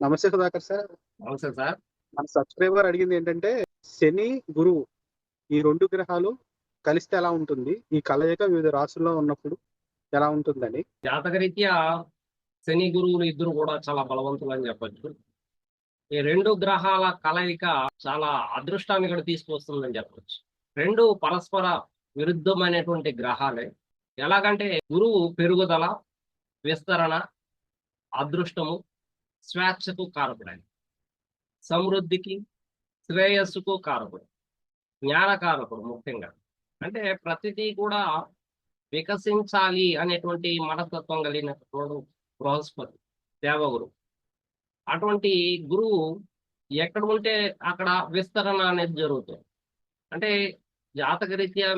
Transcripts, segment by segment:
నమస్తే సుధాకర్ సార్. నమస్తే సార్. మన సబ్స్క్రైబర్ అడిగింది ఏంటంటే, శని గురువు ఈ రెండు గ్రహాలు కలిస్తే ఎలా ఉంటుంది, ఈ కలయిక వివిధ రాశుల్లో ఉన్నప్పుడు ఎలా ఉంటుందని. జాతకరీత్యా శని గురువులు ఇద్దరు కూడా చాలా బలవంతులు అని చెప్పొచ్చు. ఈ రెండు గ్రహాల కలయిక చాలా అదృష్టాన్ని కూడా తీసుకొస్తుందని చెప్పొచ్చు. రెండు పరస్పర విరుద్ధమైనటువంటి గ్రహాలే. ఎలాగంటే గురువు పెరుగుదల, విస్తరణ, అదృష్టము, స్వేచ్ఛకు కారకుడు, సమృద్ధికి, శ్రేయస్సుకు కారకుడు, జ్ఞానకారకుడు. ముఖ్యంగా అంటే ప్రతిదీ కూడా వికసించాలి అనేటువంటి మనస్తత్వం కలిగిన బృహస్పతి దేవగురు. అటువంటి గురువు ఎక్కడ ఉంటే అక్కడ విస్తరణ అనేది జరుగుతుంది. అంటే జాతకరీత్యా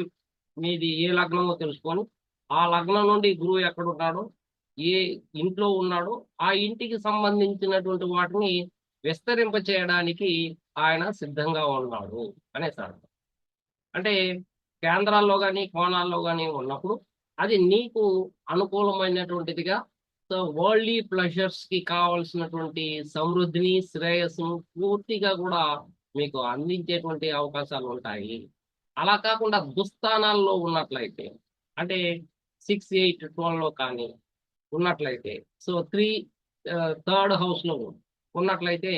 మీది ఏ లగ్నమో తెలుసుకొని ఆ లగ్నం నుండి గురువు ఎక్కడ ఉన్నాడో, ఏ ఇంట్లో ఉన్నాడో ఆ ఇంటికి సంబంధించినటువంటి వాటిని విస్తరింప చేయడానికి ఆయన సిద్ధంగా ఉన్నాడు అనేసి అర్థం. అంటే కేంద్రాల్లో కానీ కోణాల్లో కానీ ఉన్నప్పుడు అది నీకు అనుకూలమైనటువంటిదిగా, సో వరల్డ్లీ ప్లెజర్స్ కి కావాల్సినటువంటి సమృద్ధిని, శ్రేయస్సును పూర్తిగా కూడా మీకు అందించేటువంటి అవకాశాలు ఉంటాయి. అలా కాకుండా దుస్థానాల్లో ఉన్నట్లయితే, అంటే 6, 8, 12లో కానీ ఉన్నట్లయితే, సో థర్డ్ హౌస్ లో ఉన్నట్లయితే,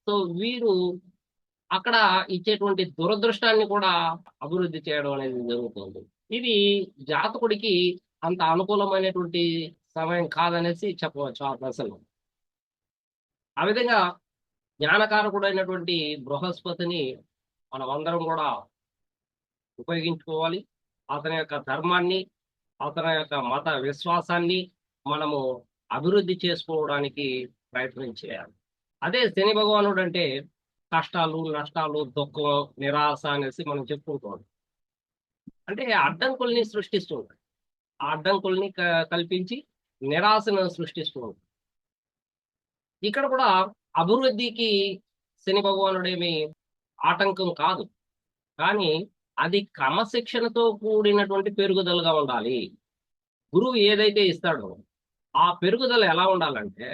సో వీరు అక్కడ ఇచ్చేటువంటి దురదృష్టాన్ని కూడా అభివృద్ధి చేయడం అనేది జరుగుతుంది. ఇది జాతకుడికి అంత అనుకూలమైనటువంటి సమయం కాదనేసి చెప్పవచ్చు ఆ దశలో. ఆ విధంగా జ్ఞానకారకుడైనటువంటి బృహస్పతిని మనం అందరం కూడా ఉపయోగించుకోవాలి. అతని యొక్క ధర్మాన్ని, అతని యొక్క మత విశ్వాసాన్ని మనము అభివృద్ధి చేసుకోవడానికి ప్రయత్నం చేయాలి. అదే శని భగవానుడు అంటే కష్టాలు, నష్టాలు, దుఃఖం, నిరాశ అనేసి మనం చెప్పుకుంటాం. అంటే అడ్డంకుల్ని సృష్టిస్తూ ఉంటాడు. ఆ అడ్డంకుల్ని కల్పించి నిరాశను సృష్టిస్తూ ఉంటాడు. ఇక్కడ కూడా అభివృద్ధికి శని భగవానుడేమి ఆటంకం కాదు, కానీ అది క్రమశిక్షణతో కూడినటువంటి పెరుగుదలగా ఉండాలి. గురువు ఏదైతే ఇస్తాడో ఆ పెరుగుదల ఎలా ఉండాలంటే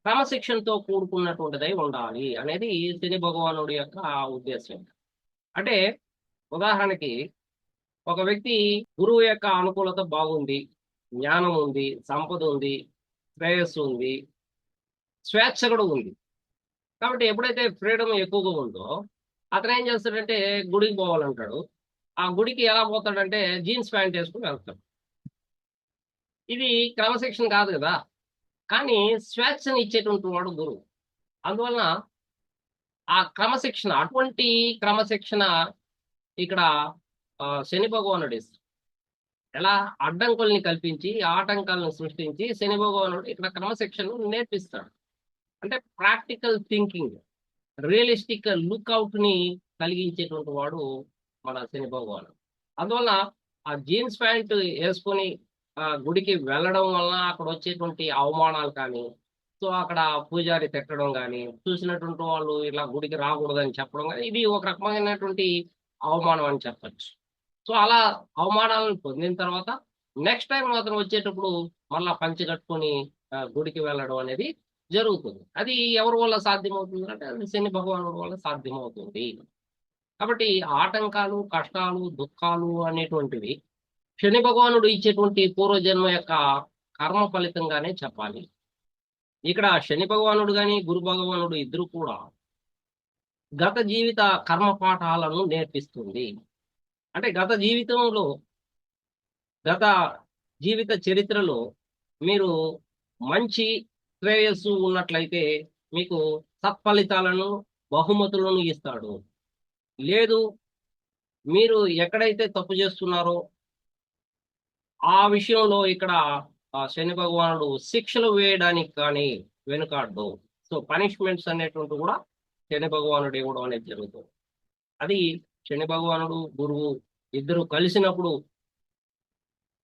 క్రమశిక్షణతో కూడుకున్నటువంటిదై ఉండాలి అనేది శని భగవానుడి యొక్క ఉద్దేశం. అంటే ఉదాహరణకి ఒక వ్యక్తి గురువు యొక్క అనుకూలత బాగుంది, జ్ఞానం ఉంది, సంపద ఉంది, శ్రేయస్సు ఉంది, స్వేచ్ఛ కూడా ఉంది. కాబట్టి ఎప్పుడైతే ఫ్రీడమ్ ఎక్కువగా ఉందో అతను ఏం చేస్తాడంటే గుడికి పోవాలంటాడు. ఆ గుడికి ఎలా పోతాడంటే జీన్స్ ప్యాంట్ వేసుకుని వెళ్తాడు. ఇది క్రమశిక్షణ కాదు కదా, కానీ స్వేచ్ఛను ఇచ్చేటువంటి వాడు గురువు. అందువలన ఆ క్రమశిక్షణ, అటువంటి క్రమశిక్షణ ఇక్కడ శని భగవానుడు ఇస్తాడు. ఎలా అడ్డంకుల్ని కల్పించి ఆటంకాలను సృష్టించి శని భగవానుడు ఇక్కడ క్రమశిక్షణను నేర్పిస్తాడు. అంటే ప్రాక్టికల్ థింకింగ్, రియలిస్టిక్ లుక్అవుట్ ని కలిగించేటువంటి వాడు మన శని భగవానుడు. అందువల్ల ఆ జీన్స్ ప్యాంట్ వేసుకొని గుడికి వెళ్ళడం వలన అక్కడ వచ్చేటువంటి అవమానాలు కానీ, సో అక్కడ పూజారి తిట్టడం కానీ, చూసినటువంటి వాళ్ళు ఇలా గుడికి రాకూడదని చెప్పడం కానీ, ఇది ఒక రకమైనటువంటి అవమానం అని చెప్పచ్చు. సో అలా అవమానాలను పొందిన తర్వాత నెక్స్ట్ టైం మాత్రం వచ్చేటప్పుడు మళ్ళా పంచి కట్టుకొని గుడికి వెళ్ళడం అనేది జరుగుతుంది. అది ఎవరి వల్ల సాధ్యమవుతుంది అంటే అది శని భగవానుడి వల్ల సాధ్యమవుతుంది. కాబట్టి ఆటంకాలు, కష్టాలు, దుఃఖాలు అనేటువంటివి శని భగవానుడు ఇచ్చేటువంటి పూర్వజన్మ యొక్క కర్మ ఫలితంగానే చెప్పాలి. ఇక్కడ శని భగవానుడు కానీ గురు భగవానుడు ఇద్దరు కూడా గత జీవిత కర్మ పాఠాలను నేర్పిస్తుంది. అంటే గత జీవిత చరిత్రలో మీరు మంచి శ్రేయస్సు ఉన్నట్లయితే మీకు సత్ఫలితాలను, బహుమతులను ఇస్తాడు. లేదు, మీరు ఎక్కడైతే తప్పు చేస్తున్నారో ఆ విషయంలో ఇక్కడ శని భగవానుడు శిక్షలు వేయడానికి కానీ వెనుకాడు. సో పనిష్మెంట్స్ అనేటువంటి కూడా శని భగవానుడు ఇవ్వడం అనేది జరుగుతుంది. అది శని భగవానుడు గురువు ఇద్దరు కలిసినప్పుడు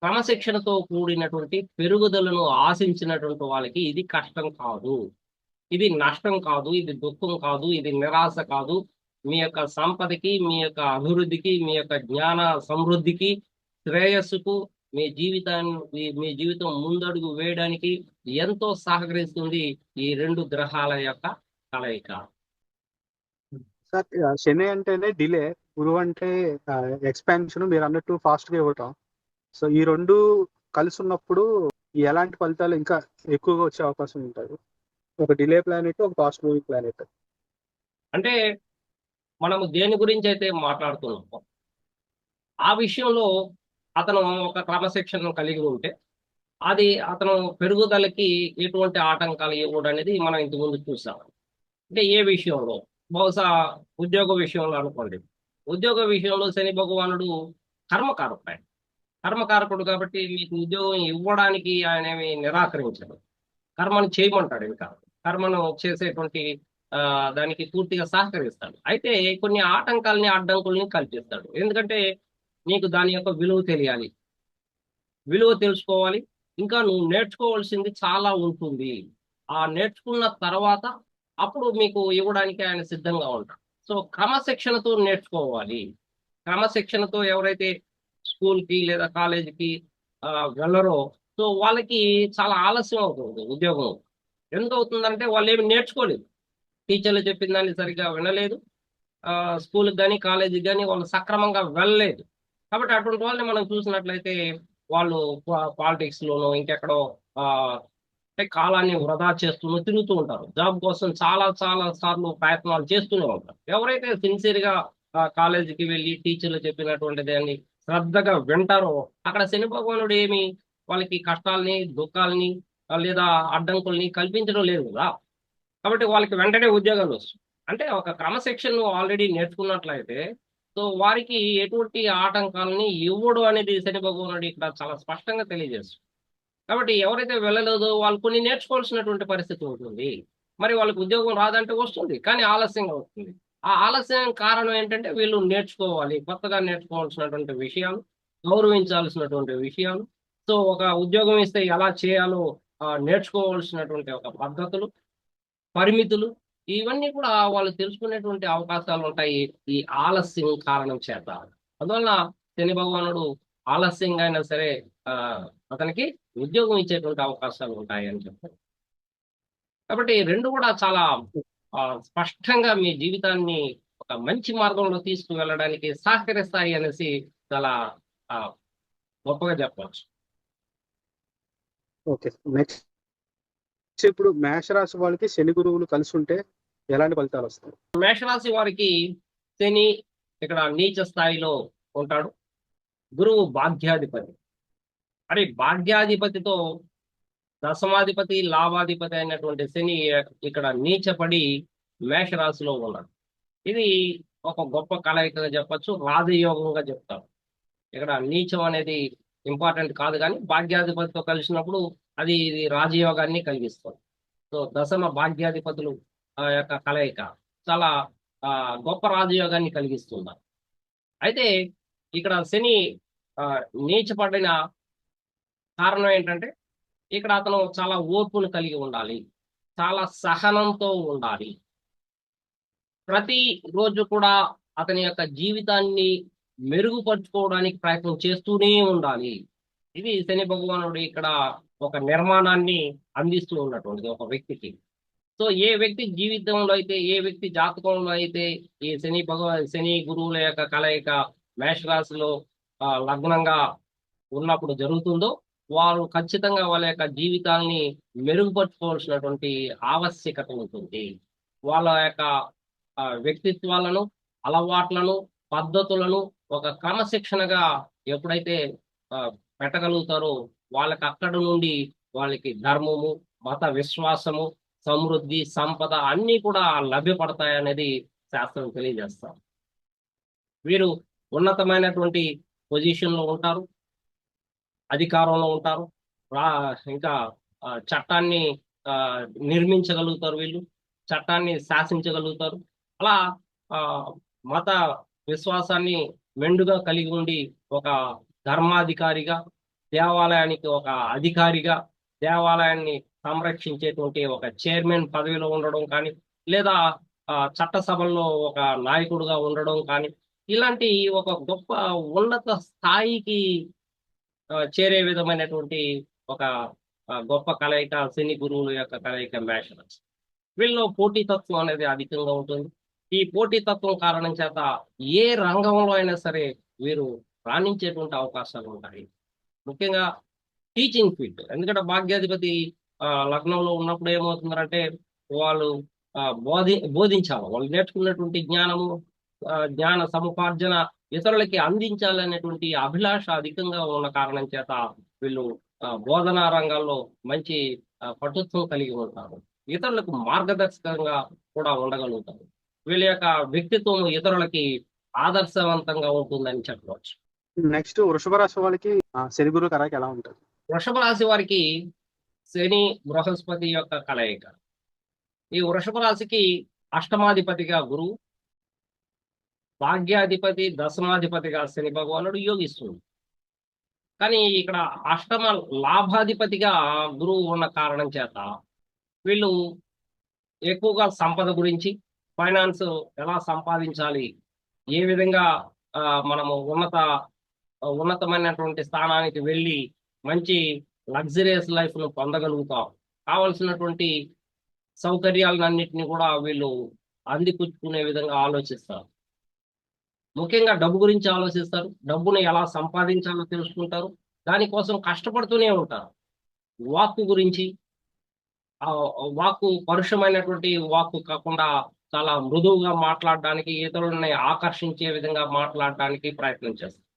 క్రమశిక్షణతో కూడినటువంటి పెరుగుదలను ఆశించినటువంటి వాళ్ళకి ఇది కష్టం కాదు, ఇది నష్టం కాదు, ఇది దుఃఖం కాదు, ఇది నిరాశ కాదు. మీ యొక్క సంపదకి, మీ యొక్క అభివృద్ధికి, మీ యొక్క జ్ఞాన సమృద్ధికి, శ్రేయస్సుకు, మీ జీవితం ముందడుగు వేయడానికి ఎంతో సహకరిస్తుంది ఈ రెండు గ్రహాల యొక్క కలయిక. సార్ శని అంటేనే డిలే, గురువు అంటే ఎక్స్పాన్షన్, మీరు అన్నట్టు ఫాస్ట్ గా ఇవ్వటం. సో ఈ రెండు కలిసి ఉన్నప్పుడు ఎలాంటి ఫలితాలు ఇంకా ఎక్కువగా వచ్చే అవకాశం ఉంటుంది? ఒక డిలే ప్లానెట్, ఒక ఫాస్ట్ మూవింగ్ ప్లానెట్. అంటే మనము దేని గురించి అయితే మాట్లాడుతున్నామో ఆ విషయంలో అతను ఒక క్రమశిక్షణను కలిగి ఉంటే అది అతను పెరుగుదలకి ఎటువంటి ఆటంకాలు ఇవ్వడం అనేది మనం ఇంతకుముందు చూసాం. అంటే ఏ విషయంలో, బహుశా ఉద్యోగ విషయంలో అనుకోండి. ఉద్యోగ విషయంలో శని భగవానుడు కర్మకారకుడు. ఆయన కర్మకారకుడు కాబట్టి మీకు ఉద్యోగం ఇవ్వడానికి ఆయన ఏమి నిరాకరించడు. కర్మను చేయమంటాడు. ఇంకా కర్మను చేసేటువంటి దానికి పూర్తిగా సహకరిస్తాడు. అయితే కొన్ని ఆటంకాలని అడ్డంకుల్ని కల్పిస్తాడు. ఎందుకంటే నీకు దాని యొక్క విలువ తెలియాలి, విలువ తెలుసుకోవాలి, ఇంకా నువ్వు నేర్చుకోవాల్సింది చాలా ఉంటుంది. ఆ నేర్చుకున్న తర్వాత అప్పుడు మీకు ఇవ్వడానికి ఆయన సిద్ధంగా ఉంటాడు. సో క్రమశిక్షణతో నేర్చుకోవాలి. క్రమశిక్షణతో ఎవరైతే స్కూల్కి లేదా కాలేజీకి వెళ్ళరో, సో వాళ్ళకి చాలా ఆలస్యం అవుతుంది ఉద్యోగం. ఎందుకు అవుతుందంటే వాళ్ళు ఏమి నేర్చుకోలేదు, టీచర్లు చెప్పిన దాన్ని సరిగ్గా వినలేదు, స్కూల్కి కానీ కాలేజీకి కానీ వాళ్ళు సక్రమంగా వెళ్ళలేదు. కాబట్టి అటువంటి వాళ్ళని మనం చూసినట్లయితే వాళ్ళు పాలిటిక్స్ లోనో ఇంకెక్కడో ఆ, అంటే కాలాన్ని వృధా చేస్తూ తిరుగుతూ ఉంటారు. జాబ్ కోసం చాలా చాలా సార్లు ప్రయత్నాలు చేస్తూనే ఉంటారు. ఎవరైతే సిన్సియర్ గా కాలేజీకి వెళ్ళి టీచర్లు చెప్పినటువంటి దాన్ని శ్రద్ధగా వింటారో అక్కడ శని భగవానుడు ఏమి వాళ్ళకి కష్టాల్ని దుఃఖాల్ని లేదా అడ్డంకుల్ని కల్పించడం లేదు కదా. కాబట్టి వాళ్ళకి వెంటనే ఉద్యోగాలు వస్తాయి. అంటే ఒక క్రమశిక్షణ ఆల్రెడీ నేర్చుకున్నట్లయితే సో వారికి ఎటువంటి ఆటంకాలని ఇవ్వడు అనేది శని భగవానుడు ఇక్కడ చాలా స్పష్టంగా తెలియజేస్తుంది. కాబట్టి ఎవరైతే వెళ్ళలేదో వాళ్ళు కొన్ని నేర్చుకోవాల్సినటువంటి పరిస్థితి ఉంటుంది. మరి వాళ్ళకి ఉద్యోగం రాదంటే వస్తుంది, కానీ ఆలస్యంగా వస్తుంది. ఆ ఆలస్యం కారణం ఏంటంటే వీళ్ళు నేర్చుకోవాలి, కొత్తగా నేర్చుకోవాల్సినటువంటి విషయాలు, గౌరవించాల్సినటువంటి విషయాలు. సో ఒక ఉద్యోగం ఇస్తే ఎలా చేయాలో నేర్చుకోవాల్సినటువంటి ఒక పద్ధతులు, పరిమితులు, ఇవన్నీ కూడా వాళ్ళు తెలుసుకునేటువంటి అవకాశాలు ఉంటాయి ఈ ఆలస్యం కారణం చేత. అందువల్ల శని భగవానుడు ఆలస్యంగా అయినా సరే ఆ అతనికి ఉద్యోగం ఇచ్చేటువంటి అవకాశాలు ఉంటాయి అని చెప్పారు. కాబట్టి రెండు కూడా చాలా స్పష్టంగా మీ జీవితాన్ని ఒక మంచి మార్గంలో తీసుకువెళ్ళడానికి సహకరిస్తాయి అనేసి చాలా ఆ, గొప్పగా చెప్పవచ్చు. ఓకే, నెక్స్ట్ ఇప్పుడు మేషరాశి వాళ్ళకి శని గురువులు కలిసి ఉంటే ఎలాంటి ఫలితాలు వస్తాయి? మేషరాశి వారికి శని ఇక్కడ నీచ స్థాయిలో ఉంటాడు. గురువు భాగ్యాధిపతి. మరి భాగ్యాధిపతితో దశమాధిపతి లాభాధిపతి అయినటువంటి శని ఇక్కడ నీచపడి మేషరాశిలో ఉన్నాడు. ఇది ఒక గొప్ప కలయికగా చెప్పచ్చు, రాజయోగంగా చెప్తారు. ఇక్కడ నీచం అనేది ఇంపార్టెంట్ కాదు, కానీ భాగ్యాధిపతితో కలిసినప్పుడు అది ఇది రాజయోగాన్ని కలిగిస్తుంది. సో దశమ భాగ్యాధిపతులు యొక్క కలయిక చాలా గొప్ప రాజయోగాన్ని కలిగిస్తున్నారు. అయితే ఇక్కడ శని నీచపడిన కారణం ఏంటంటే ఇక్కడ అతను చాలా ఓర్పును కలిగి ఉండాలి, చాలా సహనంతో ఉండాలి. ప్రతి రోజు కూడా అతని యొక్క జీవితాన్ని మెరుగుపరుచుకోవడానికి ప్రయత్నం చేస్తూనే ఉండాలి. ఇది శని భగవానుడు ఇక్కడ ఒక నిర్మాణాన్ని అందిస్తూ ఉన్నటువంటిది ఒక వ్యక్తికి. సో ఏ వ్యక్తి జీవితంలో అయితే, ఏ వ్యక్తి జాతకంలో అయితే ఈ శని గురువుల యొక్క కలయిక మేషరాశిలో లగ్నంగా ఉన్నప్పుడు జరుగుతుందో వారు ఖచ్చితంగా వాళ్ళ యొక్క జీవితాన్ని మెరుగుపరుచుకోవాల్సినటువంటి ఆవశ్యకత ఉంటుంది. వాళ్ళ యొక్క వ్యక్తిత్వాలను, అలవాట్లను, పద్ధతులను ఒక క్రమశిక్షణగా ఎప్పుడైతే పెట్టగలుగుతారో వాళ్ళకి అక్కడ నుండి వాళ్ళకి ధర్మము, మత విశ్వాసము, సమృద్ధి, సంపద అన్నీ కూడా లభ్యపడతాయనేది శాస్త్రం తెలియజేస్తాం. వీరు ఉన్నతమైనటువంటి పొజిషన్లో ఉంటారు, అధికారంలో ఉంటారు, ఇంకా చట్టాన్ని నిర్మించగలుగుతారు, వీళ్ళు చట్టాన్ని శాసించగలుగుతారు. అలా మత విశ్వాసాన్ని మెండుగా కలిగి ఉండి ఒక ధర్మాధికారిగా, దేవాలయానికి ఒక అధికారిగా, దేవాలయాన్ని సంరక్షించేటువంటి ఒక చైర్మన్ పదవిలో ఉండడం కానీ, లేదా చట్టసభల్లో ఒక నాయకుడుగా ఉండడం కానీ, ఇలాంటి ఒక గొప్ప ఉన్నత స్థాయికి చేరే విధమైనటువంటి ఒక గొప్ప కలయిక శని గురువుల యొక్క కలయిక మేషరాశి. వీళ్ళలో పోటీతత్వం అనేది అధికంగా ఉంటుంది. ఈ పోటీతత్వం కారణం చేత ఏ రంగంలో అయినా సరే వీరు రాణించేటువంటి అవకాశాలు ఉంటాయి. ముఖ్యంగా టీచింగ్ ఫీల్డ్. ఎందుకంటే భాగ్యాధిపతి లగ్నంలో ఉన్నప్పుడు ఏమవుతుందంటే వాళ్ళు బోధించాలి. వాళ్ళు నేర్చుకున్నటువంటి జ్ఞానము, జ్ఞాన సముపార్జన ఇతరులకి అందించాలనేటువంటి అభిలాష అధికంగా ఉన్న కారణం చేత వీళ్ళు బోధనా రంగాల్లో మంచి పటుత్వం కలిగి ఉంటారు. ఇతరులకు మార్గదర్శకంగా కూడా ఉండగలుగుతారు. వీళ్ళ యొక్క వ్యక్తిత్వం ఇతరులకి ఆదర్శవంతంగా ఉంటుందని చెప్పవచ్చు. నెక్స్ట్ వృషభ రాశి వాళ్ళకి శని గురు కలయిక ఎలా ఉంటుంది? వృషభ రాశి వారికి శని బృహస్పతి యొక్క కలయిక. ఈ వృషభ రాశికి అష్టమాధిపతిగా గురువు, భాగ్యాధిపతి దశమాధిపతిగా శని భగవానుడు యోగిస్తుంది. కానీ ఇక్కడ అష్టమ లాభాధిపతిగా గురువు ఉన్న కారణం చేత వీళ్ళు ఎక్కువగా సంపద గురించి, ఫైనాన్స్ ఎలా సంపాదించాలి, ఏ విధంగా మనము ఉన్నతమైనటువంటి స్థానానికి వెళ్ళి మంచి లగ్జరియస్ లైఫ్ ను పొందగలుగుతాం, కావలసినటువంటి సౌకర్యాలన్నింటినీ కూడా వీళ్ళు అందిపుచ్చుకునే విధంగా ఆలోచిస్తారు. ముఖ్యంగా డబ్బు గురించి ఆలోచిస్తారు. డబ్బును ఎలా సంపాదించాలో తెలుసుకుంటారు. దానికోసం కష్టపడుతూనే ఉంటారు. వాక్కు గురించి, వాక్కు పరుషమైనటువంటి వాక్కు కాకుండా చాలా మృదువుగా మాట్లాడడానికి, ఇతరులని ఆకర్షించే విధంగా మాట్లాడడానికి ప్రయత్నం చేస్తారు.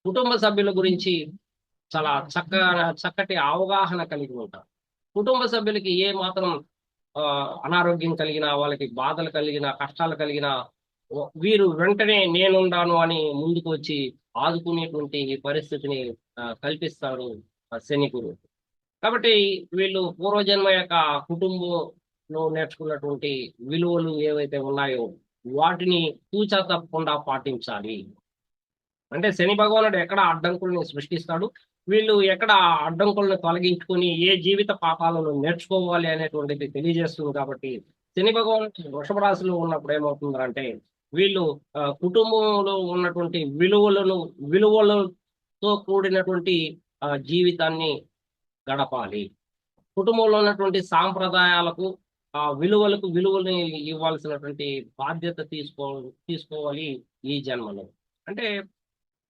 కుటుంబ సభ్యుల గురించి చాలా చక్కటి అవగాహన కలిగి ఉంటారు. కుటుంబ సభ్యులకి ఏ మాత్రం అనారోగ్యం కలిగినా, వాళ్ళకి బాధలు కలిగినా, కష్టాలు కలిగినా వీరు వెంటనే నేనుండాను అని ముందుకు వచ్చి ఆదుకునేటువంటి పరిస్థితిని కల్పిస్తారు శని గురువు. కాబట్టి వీళ్ళు పూర్వజన్మ యొక్క కుటుంబంలో నేర్చుకున్నటువంటి విలువలు ఏవైతే ఉన్నాయో వాటిని తూచా తప్పకుండా పాటించాలి. అంటే శని భగవానుడు ఎక్కడ అడ్డంకుల్ని సృష్టిస్తాడు, వీళ్ళు ఎక్కడ అడ్డంకులను తొలగించుకొని ఏ జీవిత పాఠాలను నేర్చుకోవాలి అనేటువంటిది తెలియజేస్తుంది. కాబట్టి శని భగవానుడు వృషభ రాశిలో ఉన్నప్పుడు ఏమవుతుందంటే వీళ్ళు కుటుంబంలో ఉన్నటువంటి విలువలతో కూడినటువంటి జీవితాన్ని గడపాలి. కుటుంబంలో ఉన్నటువంటి సాంప్రదాయాలకు విలువలు ఇవ్వాల్సినటువంటి బాధ్యత తీసుకోవాలి ఈ జన్మలో. అంటే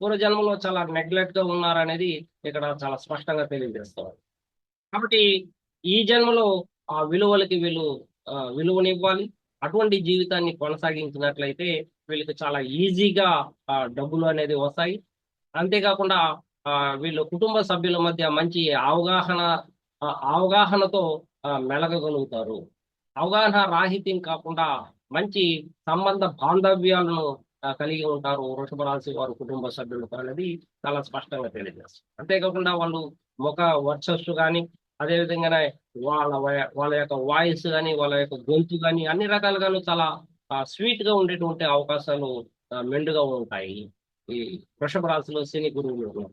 పూర్వజన్మలో చాలా నెగ్లెక్ట్ గా ఉన్నారనేది ఇక్కడ చాలా స్పష్టంగా తెలియజేస్తారు. కాబట్టి ఈ జన్మలో ఆ విలువలకి విలువనివ్వాలి. అటువంటి జీవితాన్ని కొనసాగించినట్లయితే వీళ్ళకి చాలా ఈజీగా డబ్బులు అనేది వస్తాయి. అంతేకాకుండా వీళ్ళు కుటుంబ సభ్యుల మధ్య మంచి అవగాహనతో మెలగగలుగుతారు. అవగాహన రాహిత్యం కాకుండా మంచి సంబంధ బాంధవ్యాలను కలిగి ఉంటారు వృషభ రాశి వారు కుటుంబ సభ్యులు అనేది చాలా స్పష్టంగా తెలియజేస్తారు. అంతేకాకుండా వాళ్ళు ముఖ వర్చస్సు కానీ, అదేవిధంగానే వాళ్ళ యొక్క వాయిస్ కానీ, వాళ్ళ యొక్క గొంతు కానీ అన్ని రకాలుగాను చాలా స్వీట్ గా ఉండేటువంటి అవకాశాలు మెండుగా ఉంటాయి ఈ వృషభ రాశిలో శని గురువులు.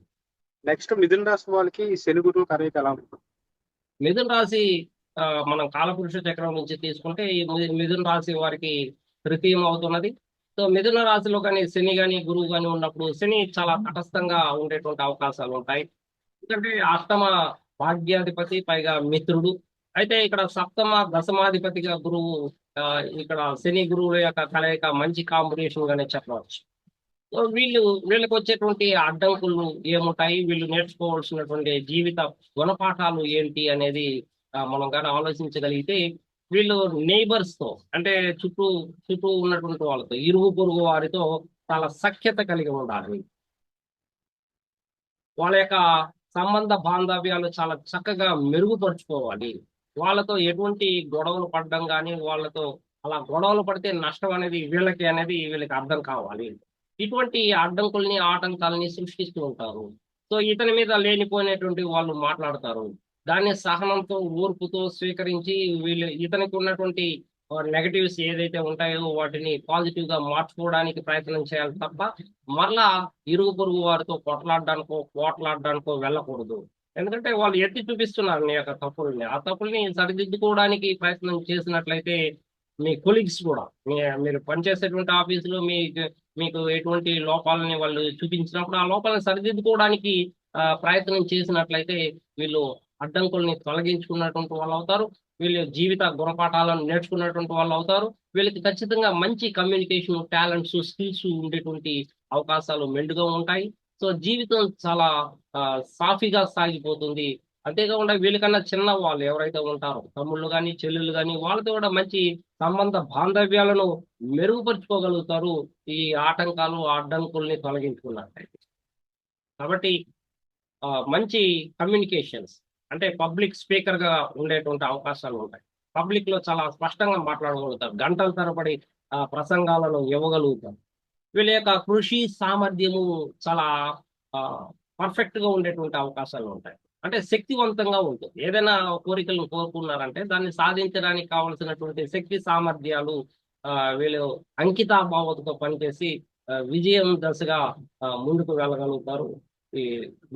నెక్స్ట్ మిథున రాశి వాళ్ళకి శని గురువు కలయిక ఎలా ఉంటుంది? మిథున రాశి మనం కాలపురుష చక్రం నుంచి తీసుకుంటే ఈ మిథున రాశి వారికి తృతీయం అవుతున్నది. సో మిథున రాశిలో కానీ శని కానీ గురువు కానీ ఉన్నప్పుడు శని చాలా తటస్థంగా ఉండేటువంటి అవకాశాలు ఉంటాయి. ఎందుకంటే అష్టమ భాగ్యాధిపతి పైగా మిత్రుడు. అయితే ఇక్కడ సప్తమ దశమాధిపతిగా గురువు, ఇక్కడ శని గురువుల యొక్క కలయిక మంచి కాంబినేషన్ గానే చెప్పవచ్చు. సో వీళ్ళకి వచ్చేటువంటి అడ్డంకులు ఏముంటాయి, వీళ్ళు నేర్చుకోవాల్సినటువంటి జీవిత గుణపాఠాలు ఏంటి అనేది మనం కానీ ఆలోచించగలిగితే వీళ్ళు నైబర్స్ తో, అంటే చుట్టూ ఉన్నటువంటి వాళ్ళతో, ఇరుగు పొరుగు వారితో చాలా సఖ్యత కలిగి ఉండాలి. వాళ్ళ యొక్క సంబంధ బాంధవ్యాలు చాలా చక్కగా మెరుగుపరుచుకోవాలి. వాళ్ళతో ఎటువంటి గొడవలు పడడం కానీ, వాళ్ళతో అలా గొడవలు పడితే నష్టం అనేది వీళ్ళకి అర్థం కావాలి. ఇటువంటి అడ్డంకుల్ని ఆటంకాలని సృష్టిస్తూ ఉంటారు. సో ఇతని మీద లేనిపోయినటువంటి వాళ్ళు మాట్లాడతారు. దాన్ని సహనంతో ఓర్పుతో స్వీకరించి ఇతనికి ఉన్నటువంటి నెగటివ్స్ ఏదైతే ఉంటాయో వాటిని పాజిటివ్ గా మార్చుకోవడానికి ప్రయత్నం చేయాలి తప్ప మరలా ఇరుగు పొరుగు వారితో పోట్లాడడానికో వెళ్ళకూడదు. ఎందుకంటే వాళ్ళు ఎత్తి చూపిస్తున్నారు నీ యొక్క తప్పుల్ని. ఆ తప్పుల్ని సరిదిద్దుకోవడానికి ప్రయత్నం చేసినట్లయితే మీ కొలీగ్స్ కూడా, మీరు పనిచేసేటువంటి ఆఫీసులో మీకు ఎటువంటి లోపాలని వాళ్ళు చూపించినప్పుడు ఆ లోపాలను సరిదిద్దుకోవడానికి ప్రయత్నం చేసినట్లయితే వీళ్ళు అడ్డంకుల్ని తొలగించుకున్నటువంటి వాళ్ళు అవుతారు. వీళ్ళు జీవిత గుణపాఠాలను నేర్చుకున్నటువంటి వాళ్ళు అవుతారు. వీళ్ళకి ఖచ్చితంగా మంచి కమ్యూనికేషన్ టాలెంట్స్ స్కిల్స్ ఉండేటువంటి అవకాశాలు మెండుగా ఉంటాయి. సో జీవితం చాలా సాఫీగా సాగిపోతుంది. అంతేకాకుండా వీళ్ళకన్నా చిన్న వాళ్ళు ఎవరైతే ఉంటారో తమ్ముళ్ళు కానీ చెల్లెళ్ళు కానీ వాళ్ళతో కూడా మంచి సంబంధ బాంధవ్యాలను మెరుగుపరుచుకోగలుగుతారు ఈ ఆటంకాలు అడ్డంకుల్ని తొలగించుకున్నట్లయితే. కాబట్టి మంచి కమ్యూనికేషన్స్ అంటే పబ్లిక్ స్పీకర్ గా ఉండేటువంటి అవకాశాలు ఉంటాయి. పబ్లిక్ లో చాలా స్పష్టంగా మాట్లాడగలుగుతారు. గంటల తరబడి ప్రసంగాలను ఇవ్వగలుగుతారు. వీళ్ళ యొక్క కృషి సామర్థ్యము చాలా పర్ఫెక్ట్ గా ఉండేటువంటి అవకాశాలు ఉంటాయి. అంటే శక్తివంతంగా ఉంటుంది. ఏదైనా కోరికలను కోరుకున్నారంటే దాన్ని సాధించడానికి కావలసినటువంటి శక్తి సామర్థ్యాలు వీళ్ళు అంకితాభావంతో పనిచేసి విజయం దశగా ముందుకు వెళ్ళగలుగుతారు. ఈ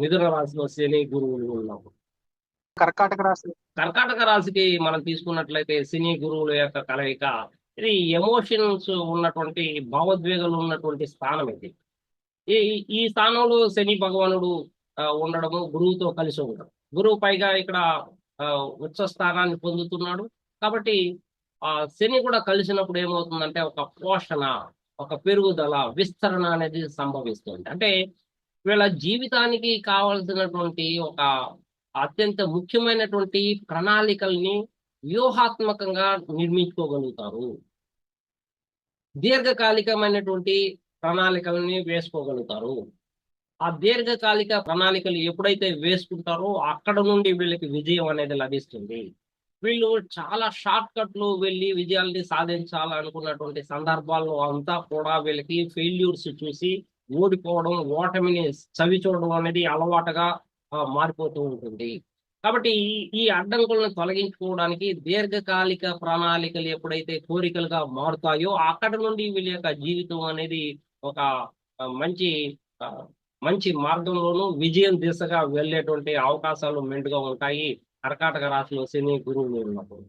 మిథున రాశిలో శని గురువులు ఉన్నప్పుడు. కర్కాటక రాశి కర్కాటక రాశికి మనం తీసుకున్నట్లయితే శని గురువుల యొక్క కలయిక ఇది ఎమోషన్స్ ఉన్నటువంటి భావోద్వేగాలు ఉన్నటువంటి స్థానం ఇది. ఈ ఈ స్థానంలో శని భగవానుడు ఉండడము గురువుతో కలిసి ఉండడం. గురువు పైగా ఇక్కడ ఉచ్చ స్థానాన్ని పొందుతున్నాడు. కాబట్టి శని కూడా కలిసినప్పుడు ఏమవుతుందంటే ఒక పోషణ, ఒక పెరుగుదల, విస్తరణ అనేది సంభవిస్తుంది. అంటే వీళ్ళ జీవితానికి కావలసినటువంటి ఒక అత్యంత ముఖ్యమైనటువంటి ప్రణాళికల్ని వ్యూహాత్మకంగా నిర్మించుకోగలుగుతారు. దీర్ఘకాలికమైనటువంటి ప్రణాళికల్ని వేసుకోగలుగుతారు. ఆ దీర్ఘకాలిక ప్రణాళికలు ఎప్పుడైతే వేసుకుంటారో అక్కడ నుండి వీళ్ళకి విజయం అనేది లభిస్తుంది. వీళ్ళు చాలా షార్ట్ కట్లు వెళ్ళి విజయాల్ని సాధించాలనుకున్నటువంటి సందర్భాల్లో అంతా కూడా వీళ్ళకి ఫెయిల్యూర్స్ చూసి ఓడిపోవడం, ఓటమిని చవి చూడడం అనేది అలవాటుగా మారిపోతూ ఉంటుంది. కాబట్టి ఈ అడ్డంకులను తొలగించుకోవడానికి దీర్ఘకాలిక ప్రణాళికలు ఎప్పుడైతే కోరికలుగా మారుతాయో అక్కడ నుండి వీళ్ళ యొక్క జీవితం అనేది ఒక మంచి మంచి మార్గంలోనూ విజయం దిశగా వెళ్ళేటువంటి అవకాశాలు మెండుగా ఉంటాయి కర్కాటక రాశిలో శని గురువులు ఉన్నప్పుడు.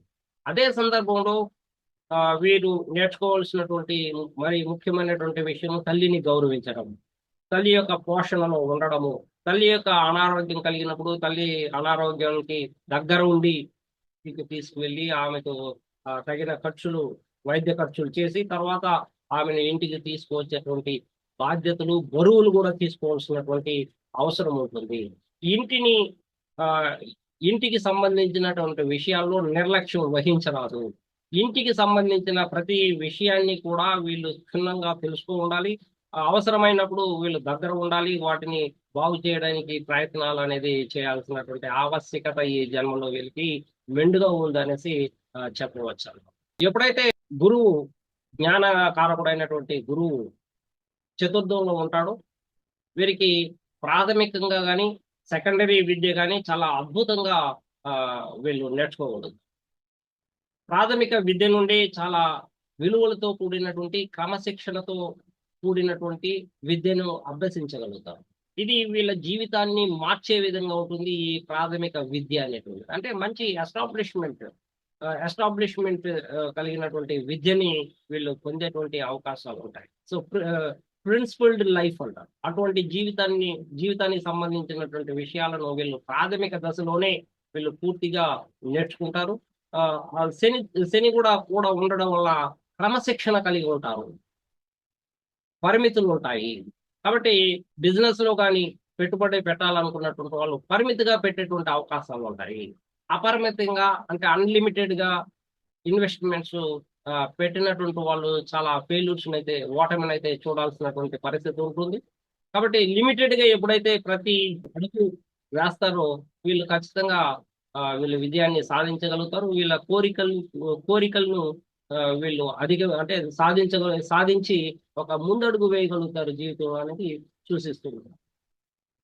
అదే సందర్భంలో వీరు నేర్చుకోవాల్సినటువంటి మరి ముఖ్యమైనటువంటి విషయం తల్లిని గౌరవించడం, తల్లి యొక్క పోషణలో ఉండడము. తల్లి యొక్క అనారోగ్యం కలిగినప్పుడు తల్లి అనారోగ్యానికి దగ్గర ఉండి తీసుకువెళ్ళి ఆమెకు తగిన ఖర్చులు, వైద్య ఖర్చులు చేసి తర్వాత ఆమెను ఇంటికి తీసుకువచ్చేటువంటి బాధ్యతలు, బరువులు కూడా తీసుకోవాల్సినటువంటి అవసరం ఉంటుంది. ఇంటిని ఇంటికి సంబంధించినటువంటి విషయాల్లో నిర్లక్ష్యం వహించరాదు. ఇంటికి సంబంధించిన ప్రతి విషయాన్ని కూడా వీళ్ళు క్షుణ్ణంగా తెలుసుకో ఉండాలి. అవసరమైనప్పుడు వీళ్ళు దగ్గర ఉండాలి. వాటిని బాగు చేయడానికి ప్రయత్నాలు అనేది చేయాల్సినటువంటి ఆవశ్యకత ఈ జన్మలో వీళ్ళకి మెండుగా ఉందనేసి చెప్పవచ్చు. ఎప్పుడైతే గురువు జ్ఞానకారకుడైనటువంటి గురువు చతుర్థంలో ఉంటాడో వీరికి ప్రాథమికంగా కానీ సెకండరీ విద్య కానీ చాలా అద్భుతంగా వీళ్ళు నేర్చుకోగలరు. ప్రాథమిక విద్య నుండి చాలా విలువలతో కూడినటువంటి క్రమశిక్షణతో కూడినటువంటి విద్యను అభ్యసించగలుగుతారు. ఇది వీళ్ళ జీవితాన్ని మార్చే విధంగా ఉంటుంది ఈ ప్రాథమిక విద్య అనేటువంటి. అంటే మంచి ఎస్టాబ్లిష్మెంట్ కలిగినటువంటి విద్యని వీళ్ళు పొందేటువంటి అవకాశాలు ఉంటాయి. సో ప్రిన్సిపల్డ్ లైఫ్ అంటారు. అటువంటి జీవితానికి సంబంధించినటువంటి విషయాలను వీళ్ళు ప్రాథమిక దశలోనే వీళ్ళు పూర్తిగా నేర్చుకుంటారు. శని కూడా ఉండడం వల్ల క్రమశిక్షణ కలిగి ఉంటారు, పరిమితులు ఉంటాయి. కాబట్టి బిజినెస్ లో కానీ పెట్టుబడి పెట్టాలనుకున్నటువంటి వాళ్ళు పరిమితిగా పెట్టేటువంటి అవకాశాలు ఉంటాయి. అపరిమితంగా అంటే అన్లిమిటెడ్ గా ఇన్వెస్ట్మెంట్స్ పెట్టినటువంటి వాళ్ళు చాలా ఫెయిల్యూర్స్ అయితే, ఓటమిని అయితే చూడాల్సినటువంటి పరిస్థితి ఉంటుంది. కాబట్టి లిమిటెడ్ గా ఎప్పుడైతే ప్రతి అడుగు వేస్తారో వీళ్ళు ఖచ్చితంగా వీళ్ళు విజయాన్ని సాధించగలుగుతారు. వీళ్ళ కోరికలను వీళ్ళు అంటే సాధించి ఒక ముందడుగు వేయగలుగుతారు జీవితం అనేది సూచిస్తున్నారు.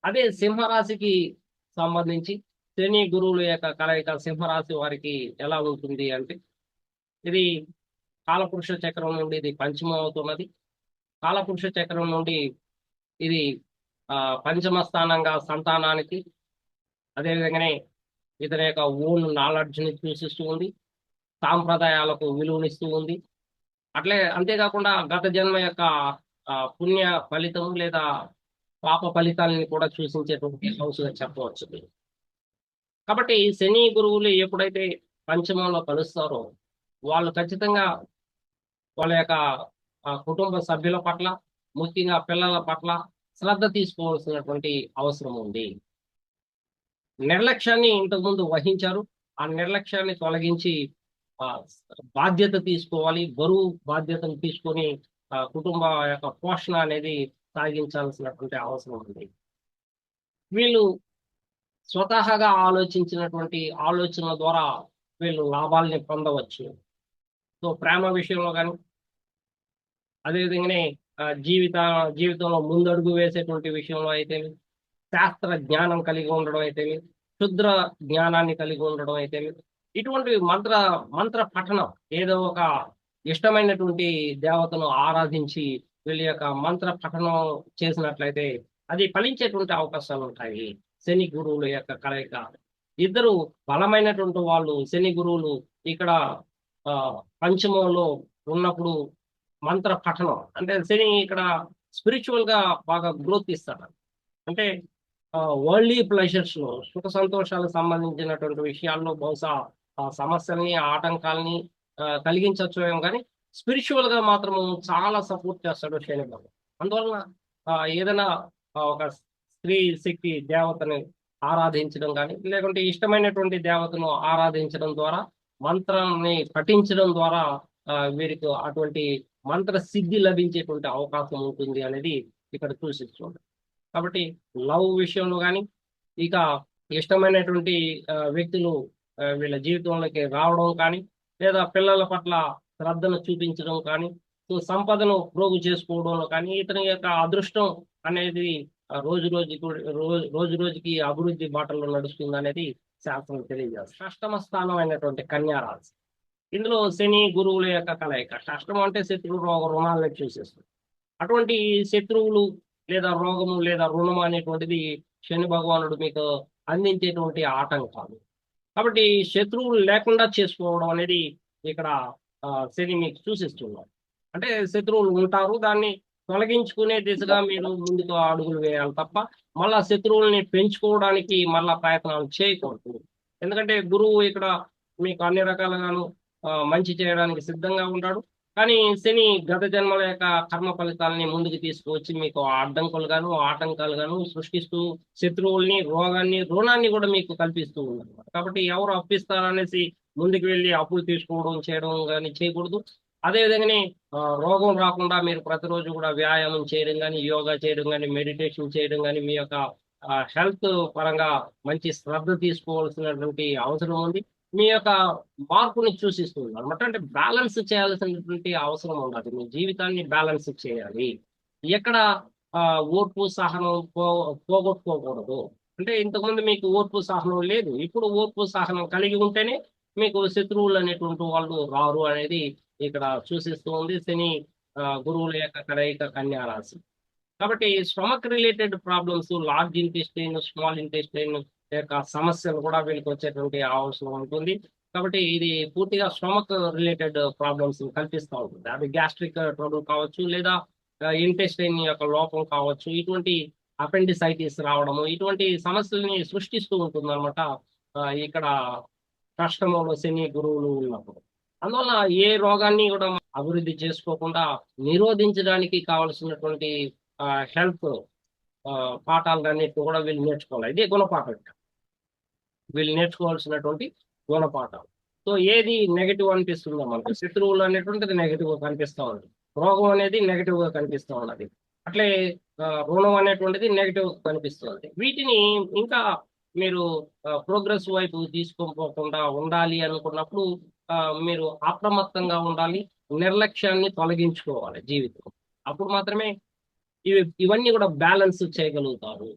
అదే సింహరాశికి సంబంధించి శని గురువుల యొక్క కలయిక సింహరాశి వారికి ఎలా ఉంటుంది అంటే, ఇది కాలపురుష చక్రం నుండి ఇది పంచమం అవుతున్నది. కాలపురుష చక్రం నుండి ఇది పంచమ స్థానంగా సంతానానికి, అదేవిధంగానే ఇతని యొక్క ఓన్ నాలెడ్జ్ ని సూచిస్తూ ఉంది, సాంప్రదాయాలకు విలువనిస్తూ ఉంది. అంతేకాకుండా గత జన్మ యొక్క పుణ్య ఫలితం లేదా పాప ఫలితాలని కూడా సూచించేటువంటి హౌస్ గా చెప్పవచ్చు మీరు. కాబట్టి ఈ శని గురువులు ఎప్పుడైతే పంచమంలో కలుస్తారో వాళ్ళు ఖచ్చితంగా వాళ్ళ యొక్క కుటుంబ సభ్యుల పట్ల, ముఖ్యంగా పిల్లల పట్ల శ్రద్ధ తీసుకోవాల్సినటువంటి అవసరం ఉంది. నిర్లక్ష్యాన్ని ఇంతకుముందు వహించారు. ఆ నిర్లక్ష్యాన్ని తొలగించి ఆ, బాధ్యత తీసుకోవాలి. బరువు బాధ్యతను తీసుకొని కుటుంబ యొక్క పోషణ అనేది సాగించాల్సినటువంటి అవసరం ఉంది. వీళ్ళు స్వతహాగా ఆలోచించినటువంటి ఆలోచన ద్వారా వీళ్ళు లాభాల్ని పొందవచ్చు. సో ప్రేమ విషయంలో కానీ, అదేవిధంగానే జీవితంలో ముందడుగు వేసేటువంటి విషయంలో అయితే, శాస్త్ర జ్ఞానం కలిగి ఉండడం అయితే, క్షుద్ర జ్ఞానాన్ని కలిగి ఉండడం అయితే, ఇటువంటి మంత్ర పఠనం, ఏదో ఒక ఇష్టమైనటువంటి దేవతను ఆరాధించి వీళ్ళ యొక్క మంత్ర పఠనం చేసినట్లయితే అది ఫలించేటువంటి అవకాశాలు ఉంటాయి. శని గురువుల యొక్క కలయిక ఇద్దరు బలమైనటువంటి వాళ్ళు. శని గురువులు ఇక్కడ ఆ పంచమంలో ఉన్నప్పుడు మంత్ర పఠనం అంటే శని ఇక్కడ స్పిరిచువల్ గా బాగా గ్రోత్ ఇస్తాడు. అంటే వరల్డ్లీ ప్లెజర్స్ లో, సుఖ సంతోషాలకు సంబంధించినటువంటి విషయాల్లో బహుశా ఆ సమస్యల్ని, ఆటంకాలని కలిగించవచ్చు ఏమో, కానీ స్పిరిచువల్ గా మాత్రము చాలా సపోర్ట్ చేస్తాడు శని బాబు. అందువలన ఏదైనా ఒక స్త్రీ శక్తి దేవతని ఆరాధించడం కానీ, లేకుంటే ఇష్టమైనటువంటి దేవతను ఆరాధించడం ద్వారా, మంత్రాన్ని పఠించడం ద్వారా వీరికి అటువంటి మంత్ర సిద్ధి లభించేటువంటి అవకాశం ఉంటుంది అనేది ఇక్కడ సూచిస్తుంది. కాబట్టి లవ్ విషయంలో కానీ, ఇక ఇష్టమైనటువంటి వ్యక్తులు వీళ్ళ జీవితంలోకి రావడం కానీ, లేదా పిల్లల పట్ల శ్రద్ధను చూపించడం కానీ, సో సంపదను ప్రోగు చేసుకోవడంలో కానీ, ఇతని యొక్క అదృష్టం అనేది రోజు రోజుకి అభివృద్ధి బాటలో నడుస్తుంది అనేది శాస్త్రం తెలియజేస్తుంది. అష్టమ స్థానం అయినటువంటి కన్యా రాశి, ఇందులో శని గురువుల యొక్క కలయిక. అష్టమం అంటే శత్రువు, రోగ రుణాలను చూసేస్తుంది. అటువంటి శత్రువులు లేదా రోగము లేదా రుణము అనేటువంటిది శని భగవానుడు మీకు అందించేటువంటి ఆటంకాలు. కాబట్టి శత్రువులు లేకుండా చేసుకోవడం అనేది ఇక్కడ శని మీకు సూచిస్తున్నారు. అంటే శత్రువులు ఉంటారు, దాన్ని తొలగించుకునే దిశగా మీరు ముందుకు అడుగులు వేయాలి తప్ప మళ్ళా శత్రువుల్ని పెంచుకోవడానికి మళ్ళా ప్రయత్నాలు చేయకూడదు. ఎందుకంటే గురువు ఇక్కడ మీకు అన్ని రకాలుగాను మంచి చేయడానికి సిద్ధంగా ఉంటాడు. కానీ శని గత జన్మల యొక్క కర్మ ఫలితాలని ముందుకు తీసుకువచ్చి మీకు అడ్డంకులుగాను, ఆటంకాలుగాను సృష్టిస్తూ శత్రువుల్ని, రోగాన్ని, రుణాన్ని కూడా మీకు కల్పిస్తూ ఉన్నారు. కాబట్టి ఎవరు అప్పిస్తారనేసి ముందుకు వెళ్ళి అప్పులు తీసుకోవడం చేయడం కానీ చేయకూడదు. అదేవిధంగానే రోగం రాకుండా మీరు ప్రతిరోజు కూడా వ్యాయామం చేయడం కానీ, యోగా చేయడం కానీ, మెడిటేషన్ చేయడం కానీ, మీ యొక్క హెల్త్ పరంగా మంచి శ్రద్ధ తీసుకోవాల్సినటువంటి అవసరం ఉంది. మీ యొక్క మార్పుని సూచిస్తుంది అనమాట. అంటే బ్యాలెన్స్ చేయాల్సినటువంటి అవసరం ఉండదు. మీ జీవితాన్ని బ్యాలెన్స్ చేయాలి. ఎక్కడ ఓర్పు సహనం పోగొట్టుకోకూడదు. అంటే ఇంతకుముందు మీకు ఓర్పు సహనం లేదు, ఇప్పుడు ఓర్పు సహనం కలిగి ఉంటేనే మీకు శత్రువులు అనేటువంటి వాళ్ళు రారు అనేది ఇక్కడ సూచిస్తూ ఉంది శని గురువుల యొక్క కలయిక కన్యా రాశి. కాబట్టి stomach related problems, large intestine, small intestine యొక్క సమస్యలు కూడా వీళ్ళకి వచ్చేటువంటి అవసరం ఉంటుంది. కాబట్టి ఇది పూర్తిగా స్టమక్ రిలేటెడ్ ప్రాబ్లమ్స్ కల్పిస్తూ ఉంటుంది. అది గ్యాస్ట్రిక్ ట్రబుల్ కావచ్చు, లేదా ఇంటెస్టైన్ యొక్క లోపం కావచ్చు, ఇటువంటి అపెండిసైటిస్ రావడము, ఇటువంటి సమస్యల్ని సృష్టిస్తూ ఉంటుంది అనమాట ఇక్కడ కష్టంలో శని గురువులు ఉన్నప్పుడు. అందువల్ల ఏ రోగాన్ని కూడా అభివృద్ధి చేసుకోకుండా నిరోధించడానికి కావలసినటువంటి హెల్త్ పాఠాలన్నిటిని కూడా వీళ్ళు నేర్చుకోవాలి. ఇదే గుణపాఠం. వీళ్ళు నేర్చుకోవాల్సినటువంటి గుణపాఠాలు. సో ఏది నెగిటివ్ అనిపిస్తుందో మనకు, శత్రువులు అనేటువంటిది నెగిటివ్ గా కనిపిస్తూ ఉంది, రోగం అనేది నెగిటివ్ గా కనిపిస్తూ ఉన్నది, అట్లే రుణం అనేటువంటిది నెగిటివ్ గా కనిపిస్తుంది. వీటిని ఇంకా మీరు ప్రోగ్రెస్ వైపు తీసుకోకుండా ఉండాలి అనుకున్నప్పుడు మీరు అప్రమత్తంగా ఉండాలి, నిర్లక్ష్యాన్ని తొలగించుకోవాలి జీవితం. అప్పుడు మాత్రమే ఇవన్నీ కూడా బ్యాలెన్స్ చేయగలుగుతారు.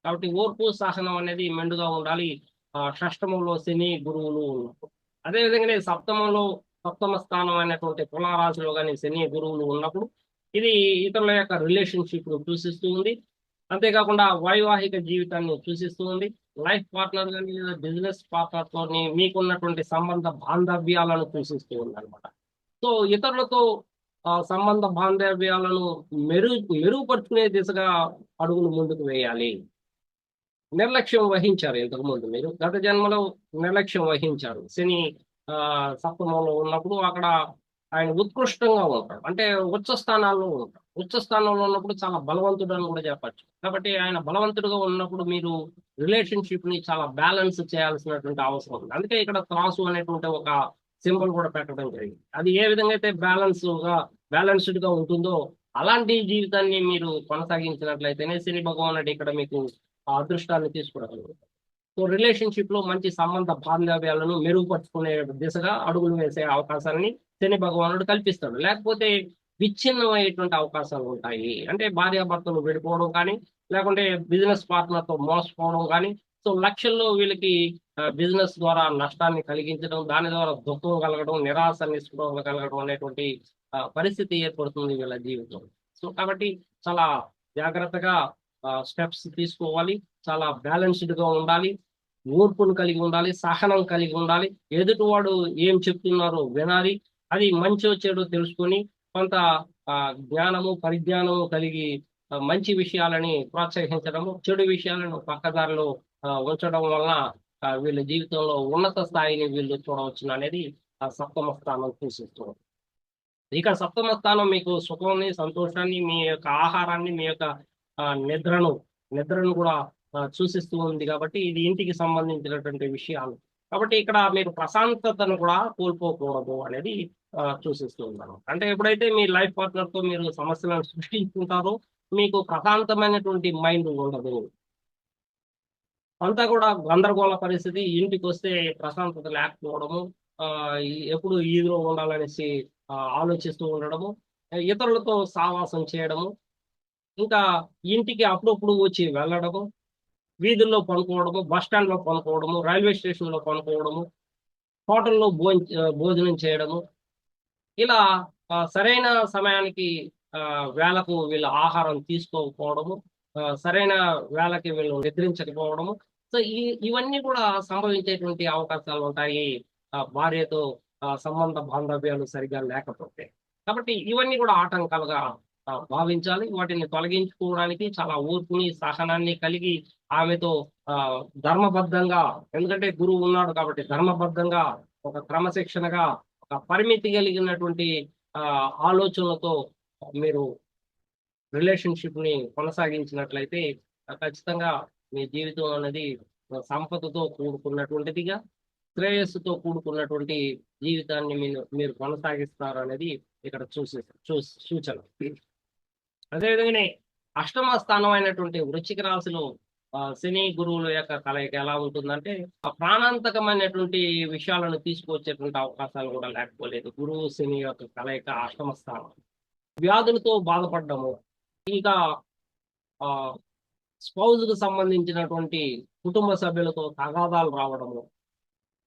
కాబట్టి ఓర్పు సహనం అనేది మెండుగా ఉండాలి షష్టమంలో శని గురువులు ఉన్నప్పుడు. అదేవిధంగానే సప్తమ స్థానం అయినటువంటి తులారాశిలో కానీ శని గురువులు ఉన్నప్పుడు ఇది ఇతరుల యొక్క రిలేషన్షిప్ సూచిస్తూ ఉంది. అంతేకాకుండా వైవాహిక జీవితాన్ని సూచిస్తూ ఉంది. లైఫ్ పార్ట్నర్ కానీ లేదా బిజినెస్ పార్ట్నర్ తో మీకున్నటువంటి సంబంధ బాంధవ్యాలను సూచిస్తూ ఉంది అనమాట. సో ఇతరులతో సంబంధ బాంధవ్యాలను మెరుగుపరుచుకునే దిశగా అడుగులు ముందుకు వేయాలి. నిర్లక్ష్యం వహించారు ఇంతకుముందు మీరు. గత జన్మలో నిర్లక్ష్యం వహించారు. శని సప్తమంలో ఉన్నప్పుడు అక్కడ ఆయన ఉత్కృష్టంగా ఉంటాడు. అంటే ఉచ్చ స్థానాల్లో ఉంటాడు. ఉచ్చ స్థానంలో ఉన్నప్పుడు చాలా బలవంతుడు అని కూడా చెప్పచ్చు. కాబట్టి ఆయన బలవంతుడుగా ఉన్నప్పుడు మీరు రిలేషన్షిప్ ని చాలా బ్యాలెన్స్ చేయాల్సినటువంటి అవసరం ఉంది. అందుకే ఇక్కడ త్రాసు అనేటువంటి ఒక సింబల్ కూడా పెట్టడం జరిగింది. అది ఏ విధంగా అయితే బ్యాలెన్స్డ్ గా ఉంటుందో అలాంటి జీవితాన్ని మీరు కొనసాగించినట్లయితేనే శని భగవానుడు ఇక్కడ మీకు ఆ అదృష్టాన్ని తీసుకురాగలరు. సో రిలేషన్షిప్ లో మంచి సంబంధ బాంధవ్యాలను మెరుగుపరుచుకునే దిశగా అడుగులు వేసే అవకాశాన్ని శని భగవానుడు కల్పిస్తాడు. లేకపోతే విచ్ఛిన్నమయ్యేటువంటి అవకాశాలు ఉంటాయి. అంటే భార్యాభర్తలు విడిపోవడం కానీ, లేకుంటే బిజినెస్ పార్ట్నర్ తో మోసపోవడం కానీ. సో లక్షల్లో వీళ్ళకి బిజినెస్ ద్వారా నష్టాన్ని కలిగించడం, దాని ద్వారా దుఃఖం కలగడం, నిరాశ నిస్పృహ కలగడం అనేటువంటి పరిస్థితి ఏర్పడుతుంది వీళ్ళ జీవితం. సో కాబట్టి చాలా జాగ్రత్తగా స్టెప్స్ తీసుకోవాలి. చాలా బ్యాలెన్స్డ్ గా ఉండాలి. ఓర్పును కలిగి ఉండాలి. సహనం కలిగి ఉండాలి. ఎదుటివాడు ఏం చెప్తున్నారో వినాలి. అది మంచో చెడో తెలుసుకొని కొంత జ్ఞానము పరిజ్ఞానము కలిగి మంచి విషయాలని ప్రోత్సహించడము, చెడు విషయాలను పక్కదారిలో ఉంచడం వలన వీళ్ళ జీవితంలో ఉన్నత స్థాయిని వీళ్ళు చూడవచ్చు అనేది సప్తమ స్థానం సూచిస్తుంది. ఇక్కడ సప్తమ స్థానం మీకు సుఖాన్ని, సంతోషాన్ని, మీ యొక్క ఆహారాన్ని, మీ యొక్క నిద్రను కూడా సూచిస్తూ ఉంది. కాబట్టి ఇది ఇంటికి సంబంధించినటువంటి విషయాలు. కాబట్టి ఇక్కడ మీరు ప్రశాంతతను కూడా కోల్పోకూడదు అనేది సూచిస్తూ ఉన్నాను. అంటే ఎప్పుడైతే మీ లైఫ్ పార్ట్నర్ తో మీరు సమస్యలను సృష్టించుకుంటారో మీకు ప్రశాంతమైనటువంటి మైండ్ ఉండదు. అంతా కూడా గందరగోళ పరిస్థితి. ఇంటికి వస్తే ప్రశాంతత లేకపోవడము, ఎప్పుడు ఈదులో ఉండాలనేసి ఆలోచిస్తూ ఉండడము, ఇతరులతో సావాసం చేయడము, ఇంకా ఇంటికి అప్పుడప్పుడు వచ్చి వెళ్ళడము, వీధుల్లో పనుకోవడము, బస్ స్టాండ్ లో పనుకోవడము, రైల్వే స్టేషన్ లో పనుకోవడము, హోటల్లో భోజనం చేయడము, ఇలా సరైన సమయానికి వేళకు వీళ్ళ ఆహారం తీసుకోకపోవడము, సరైన వేళకి వీళ్ళు నిద్రించకపోవడము. సో ఇవన్నీ కూడా సంభవించేటువంటి అవకాశాలు ఉంటాయి భార్యతో సంబంధ బాంధవ్యాలు సరిగా లేకపోతే. కాబట్టి ఇవన్నీ కూడా ఆటంకాలుగా భావించాలి. వాటిని తొలగించుకోవడానికి చాలా ఓర్పుని, సహనాన్ని కలిగి ఆమెతో ధర్మబద్ధంగా, ఎందుకంటే గురువు ఉన్నాడు కాబట్టి ధర్మబద్ధంగా, ఒక క్రమశిక్షణగా, ఒక పరిమితి కలిగినటువంటి ఆలోచనలతో మీరు రిలేషన్షిప్ ని కొనసాగించినట్లయితే ఖచ్చితంగా మీ జీవితం అనేది సంపదతో కూడుకున్నటువంటిదిగా, శ్రేయస్సుతో కూడుకున్నటువంటి జీవితాన్ని మీరు కొనసాగిస్తారు అనేది ఇక్కడ సూచన. అదేవిధంగానే అష్టమ స్థానం అయినటువంటి వృశ్చిక రాశిలో శని గురువుల యొక్క కలయిక ఎలా ఉంటుందంటే ప్రాణాంతకమైనటువంటి విషయాలను తీసుకొచ్చేటువంటి అవకాశాలు కూడా లేకపోలేదు. గురువు శని యొక్క కలయిక అష్టమ స్థానం. వ్యాధులతో బాధపడము, ఇంకా స్పౌజ్ కు సంబంధించినటువంటి కుటుంబ సభ్యులతో తగాదాలు రావడము,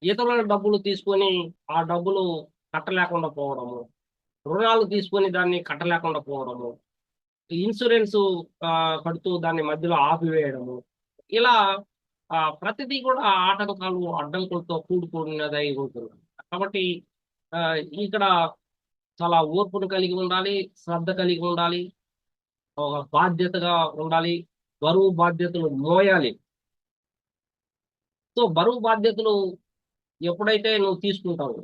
ఇతరుల డబ్బులు తీసుకొని ఆ డబ్బులు కట్టలేకుండా పోవడము, రుణాలు తీసుకొని దాన్ని కట్టలేకుండా పోవడము, ఇన్సూరెన్స్ కడుతూ దాన్ని మధ్యలో ఆపివేయడము, ఇలా ప్రతిదీ కూడా ఆటంకాలు, అడ్డంకులతో కూడుకున్నదై ఉంటుంది. కాబట్టి ఇక్కడ చాలా ఓర్పును కలిగి ఉండాలి, శ్రద్ధ కలిగి ఉండాలి, ఒక బాధ్యతగా ఉండాలి, బరువు బాధ్యతలు మోయాలి. సో బరువు బాధ్యతలు ఎప్పుడైతే నువ్వు తీసుకుంటావు,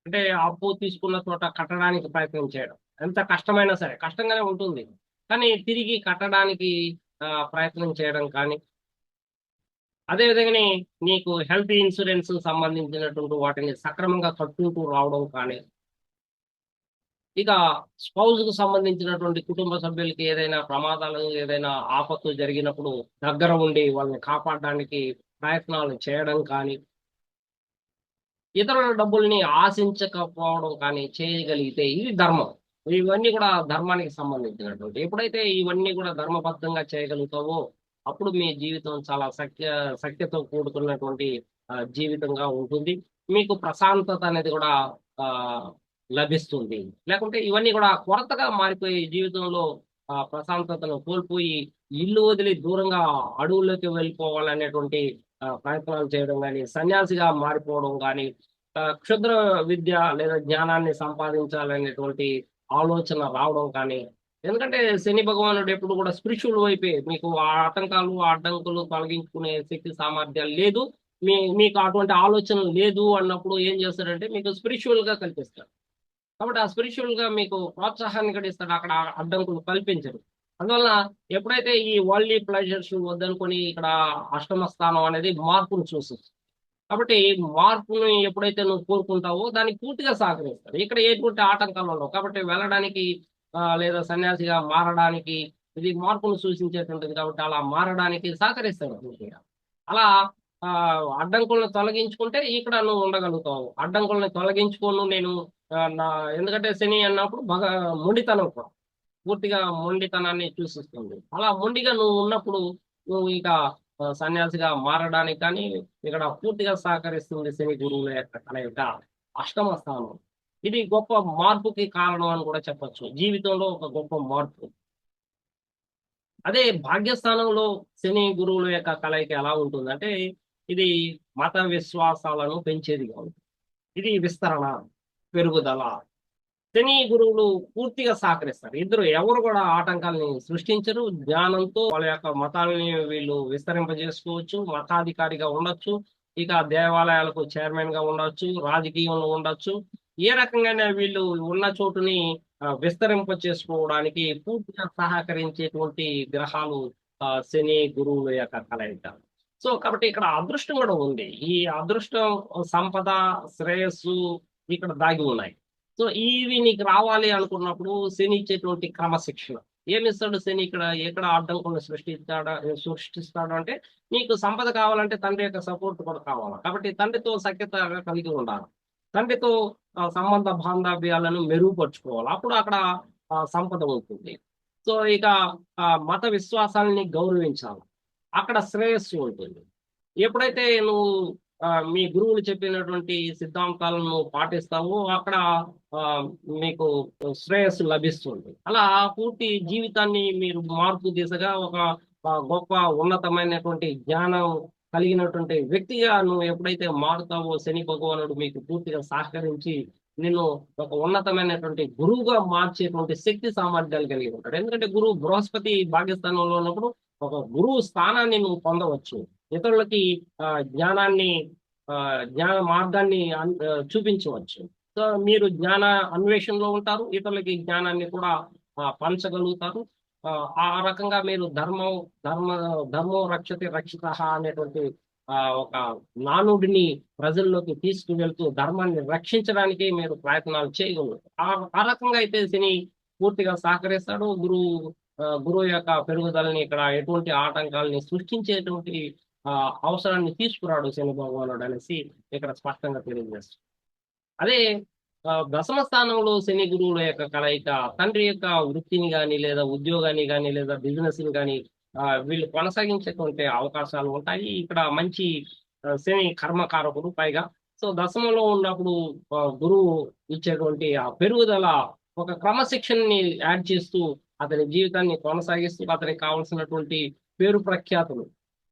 అంటే అప్పు తీసుకున్న చోట కట్టడానికి ప్రయత్నం చేయడం, ఎంత కష్టమైనా సరే, కష్టంగానే ఉంటుంది, కానీ తిరిగి కట్టడానికి ప్రయత్నం చేయడం కానీ, అదేవిధంగానే నీకు హెల్త్ ఇన్సూరెన్స్ సంబంధించినటువంటి వాటిని సక్రమంగా కట్టుకుంటూ రావడం కానీ, ఇక స్పౌజ్ కు సంబంధించినటువంటి కుటుంబ సభ్యులకి ఏదైనా ప్రమాదాలు, ఏదైనా ఆపత్తు జరిగినప్పుడు దగ్గర ఉండి వాళ్ళని కాపాడడానికి ప్రయత్నాలు చేయడం కానీ, ఇతరుల డబ్బుల్ని ఆశించకపోవడం కానీ చేయగలిగితే ఇది ధర్మం. ఇవన్నీ కూడా ధర్మానికి సంబంధించినటువంటి. ఎప్పుడైతే ఇవన్నీ కూడా ధర్మబద్ధంగా చేయగలుగుతావో అప్పుడు మీ జీవితం చాలా సఖ్యతో కూడుకున్నటువంటి జీవితంగా ఉంటుంది. మీకు ప్రశాంతత అనేది కూడా ఆ లభిస్తుంది. లేకుంటే ఇవన్నీ కూడా కొరతగా మారిపోయి జీవితంలో ప్రశాంతతను కోల్పోయి ఇల్లు వదిలి దూరంగా అడవుల్లోకి వెళ్ళిపోవాలనేటువంటి ప్రయత్నాలు చేయడం కానీ, సన్యాసిగా మారిపోవడం కానీ, క్షుద్ర విద్య లేదా జ్ఞానాన్ని సంపాదించాలనేటువంటి ఆలోచన రావడం కానీ, ఎందుకంటే శని భగవానుడు ఎప్పుడు కూడా స్పిరిచువల్ వైపే, మీకు ఆ ఆటంకాలు ఆ అడ్డంకులు తొలగించుకునే శక్తి సామర్థ్యాలు లేదు, మీకు అటువంటి ఆలోచన లేదు అన్నప్పుడు ఏం చేస్తాడంటే మీకు స్పిరిచువల్ గా కల్పిస్తాడు. కాబట్టి ఆ స్పిరిచువల్ గా మీకు ప్రోత్సాహాన్ని కూడా ఇస్తాడు, అక్కడ అడ్డంకులు కల్పించరు. అందువల్ల ఎప్పుడైతే ఈ వరల్డ్లీ ప్లెజర్స్ వద్దనుకొని ఇక్కడ అష్టమ స్థానం అనేది మార్పును చూస్తుంది. కాబట్టి మార్పుని ఎప్పుడైతే నువ్వు కోరుకుంటావో దానికి పూర్తిగా సహకరిస్తాడు. ఇక్కడ ఎటువంటి ఆటంకాలు ఉండవు. కాబట్టి వెళ్ళడానికి లేదా సన్యాసిగా మారడానికి ఇది మార్పును సూచించేటువంటిది కాబట్టి అలా మారడానికి సహకరిస్తాడు పూర్తిగా. అలా ఆ, అడ్డంకులను తొలగించుకుంటే ఇక్కడ నువ్వు ఉండగలుగుతావు. అడ్డంకులను తొలగించుకోను నేను నా, ఎందుకంటే శని అన్నప్పుడు బాగా మొండితనం కూడా పూర్తిగా మొండితనాన్ని సూచిస్తుంది. అలా మొండిగా నువ్వు ఉన్నప్పుడు నువ్వు ఇక సన్యాసిగా మారడానికి కానీ ఇక్కడ పూర్తిగా సహకరిస్తుంది శని గురువుల యొక్క కలయిక అష్టమ స్థానం. ఇది గొప్ప మార్పుకి కారణం అని కూడా చెప్పొచ్చు, జీవితంలో ఒక గొప్ప మార్పు. అదే భాగ్యస్థానంలో శని గురువుల యొక్క కలయిక ఎలా ఉంటుందంటే ఇది మత విశ్వాసాలను పెంచేదిగా ఉంటుంది. ఇది విస్తరణ, పెరుగుదల. శని గురువులు పూర్తిగా సహకరిస్తారు. ఇద్దరు ఎవరు కూడా ఆటంకాలని సృష్టించరు. జ్ఞానంతో వాళ్ళ యొక్క మతాలని వీళ్ళు విస్తరింపజేసుకోవచ్చు, మతాధికారిగా ఉండొచ్చు, ఇక దేవాలయాలకు చైర్మన్ గా ఉండొచ్చు, రాజకీయంలో ఉండొచ్చు. ఏ రకంగానే వీళ్ళు ఉన్న చోటుని విస్తరింప చేసుకోవడానికి పూర్తిగా సహకరించేటువంటి గ్రహాలు శని గురువుల యొక్క కలయిక. సో కాబట్టి ఇక్కడ అదృష్టం కూడా ఉంది. ఈ అదృష్టం, సంపద, శ్రేయస్సు ఇక్కడ దాగి ఉన్నాయి. సో ఇవి నీకు రావాలి అనుకున్నప్పుడు శని ఇచ్చేటువంటి క్రమశిక్షణ. ఏమిస్తాడు శని ఇక్కడ, ఎక్కడ అడ్డంకులను సృష్టిస్తాడు అంటే నీకు సంపద కావాలంటే తండ్రి యొక్క సపోర్ట్ కూడా కావాలి. కాబట్టి తండ్రితో సఖ్యత కలిగి ఉండాలి, తండ్రితో సంబంధ బాంధవ్యాలను మెరుగుపరుచుకోవాలి. అప్పుడు అక్కడ సంపద ఉంటుంది. సో ఇక మత విశ్వాసాలని గౌరవించాలి, అక్కడ శ్రేయస్సు ఉంటుంది. ఎప్పుడైతే నువ్వు మీ గురువులు చెప్పినటువంటి సిద్ధాంతాలను పాటిస్తావో అక్కడ ఆ, మీకు శ్రేయస్సు లభిస్తుంది. అలా పూర్తి జీవితాన్ని మీరు మార్పు దిశగా ఒక గొప్ప ఉన్నతమైనటువంటి జ్ఞానం కలిగినటువంటి వ్యక్తిగా నువ్వు ఎప్పుడైతే మారుతావో శని భగవానుడు మీకు పూర్తిగా సహకరించి నిన్ను ఒక ఉన్నతమైనటువంటి గురువుగా మార్చేటువంటి శక్తి సామర్థ్యాలు కలిగి ఉంటాడు. ఎందుకంటే గురువు బృహస్పతి భాగ్యస్థానంలో ఉన్నప్పుడు ఒక గురువు స్థానాన్ని నువ్వు పొందవచ్చు, ఇతరులకి జ్ఞానాన్ని జ్ఞాన మార్గాన్ని చూపించవచ్చు. సో మీరు జ్ఞాన అన్వేషణలో ఉంటారు, ఇతరులకి జ్ఞానాన్ని కూడా పంచగలుగుతారు. ఆ రకంగా మీరు ధర్మం రక్షతి రక్షిత అనేటువంటి ఒక నానుడిని ప్రజల్లోకి తీసుకువెళ్తూ ధర్మాన్ని రక్షించడానికి మీరు ప్రయత్నాలు చేయగలరు. ఆ రకంగా అయితే శని పూర్తిగా సహకరిస్తాడు. గురువు యొక్క పెరుగుదలని ఇక్కడ ఎటువంటి ఆటంకాలని సృష్టించేటువంటి అవసరాన్ని తీసుకురాడు శని భగవానుడు అనేసి ఇక్కడ స్పష్టంగా తెలియజేస్తుంది. అదే దశమ స్థానంలో శని గురువుల యొక్క కలయిక తండ్రి యొక్క వృత్తిని కానీ లేదా ఉద్యోగాన్ని కానీ లేదా బిజినెస్ ని కానీ వీళ్ళు కొనసాగించేటువంటి అవకాశాలు ఉంటాయి. ఇక్కడ మంచి శని కర్మకారకుడు పైగా. సో దశమంలో ఉన్నప్పుడు గురువు ఇచ్చేటువంటి ఆ పెరుగుదల ఒక క్రమశిక్షణని యాడ్ చేస్తూ అతని జీవితాన్ని కొనసాగిస్తూ అతనికి కావాల్సినటువంటి పేరు ప్రఖ్యాతులు,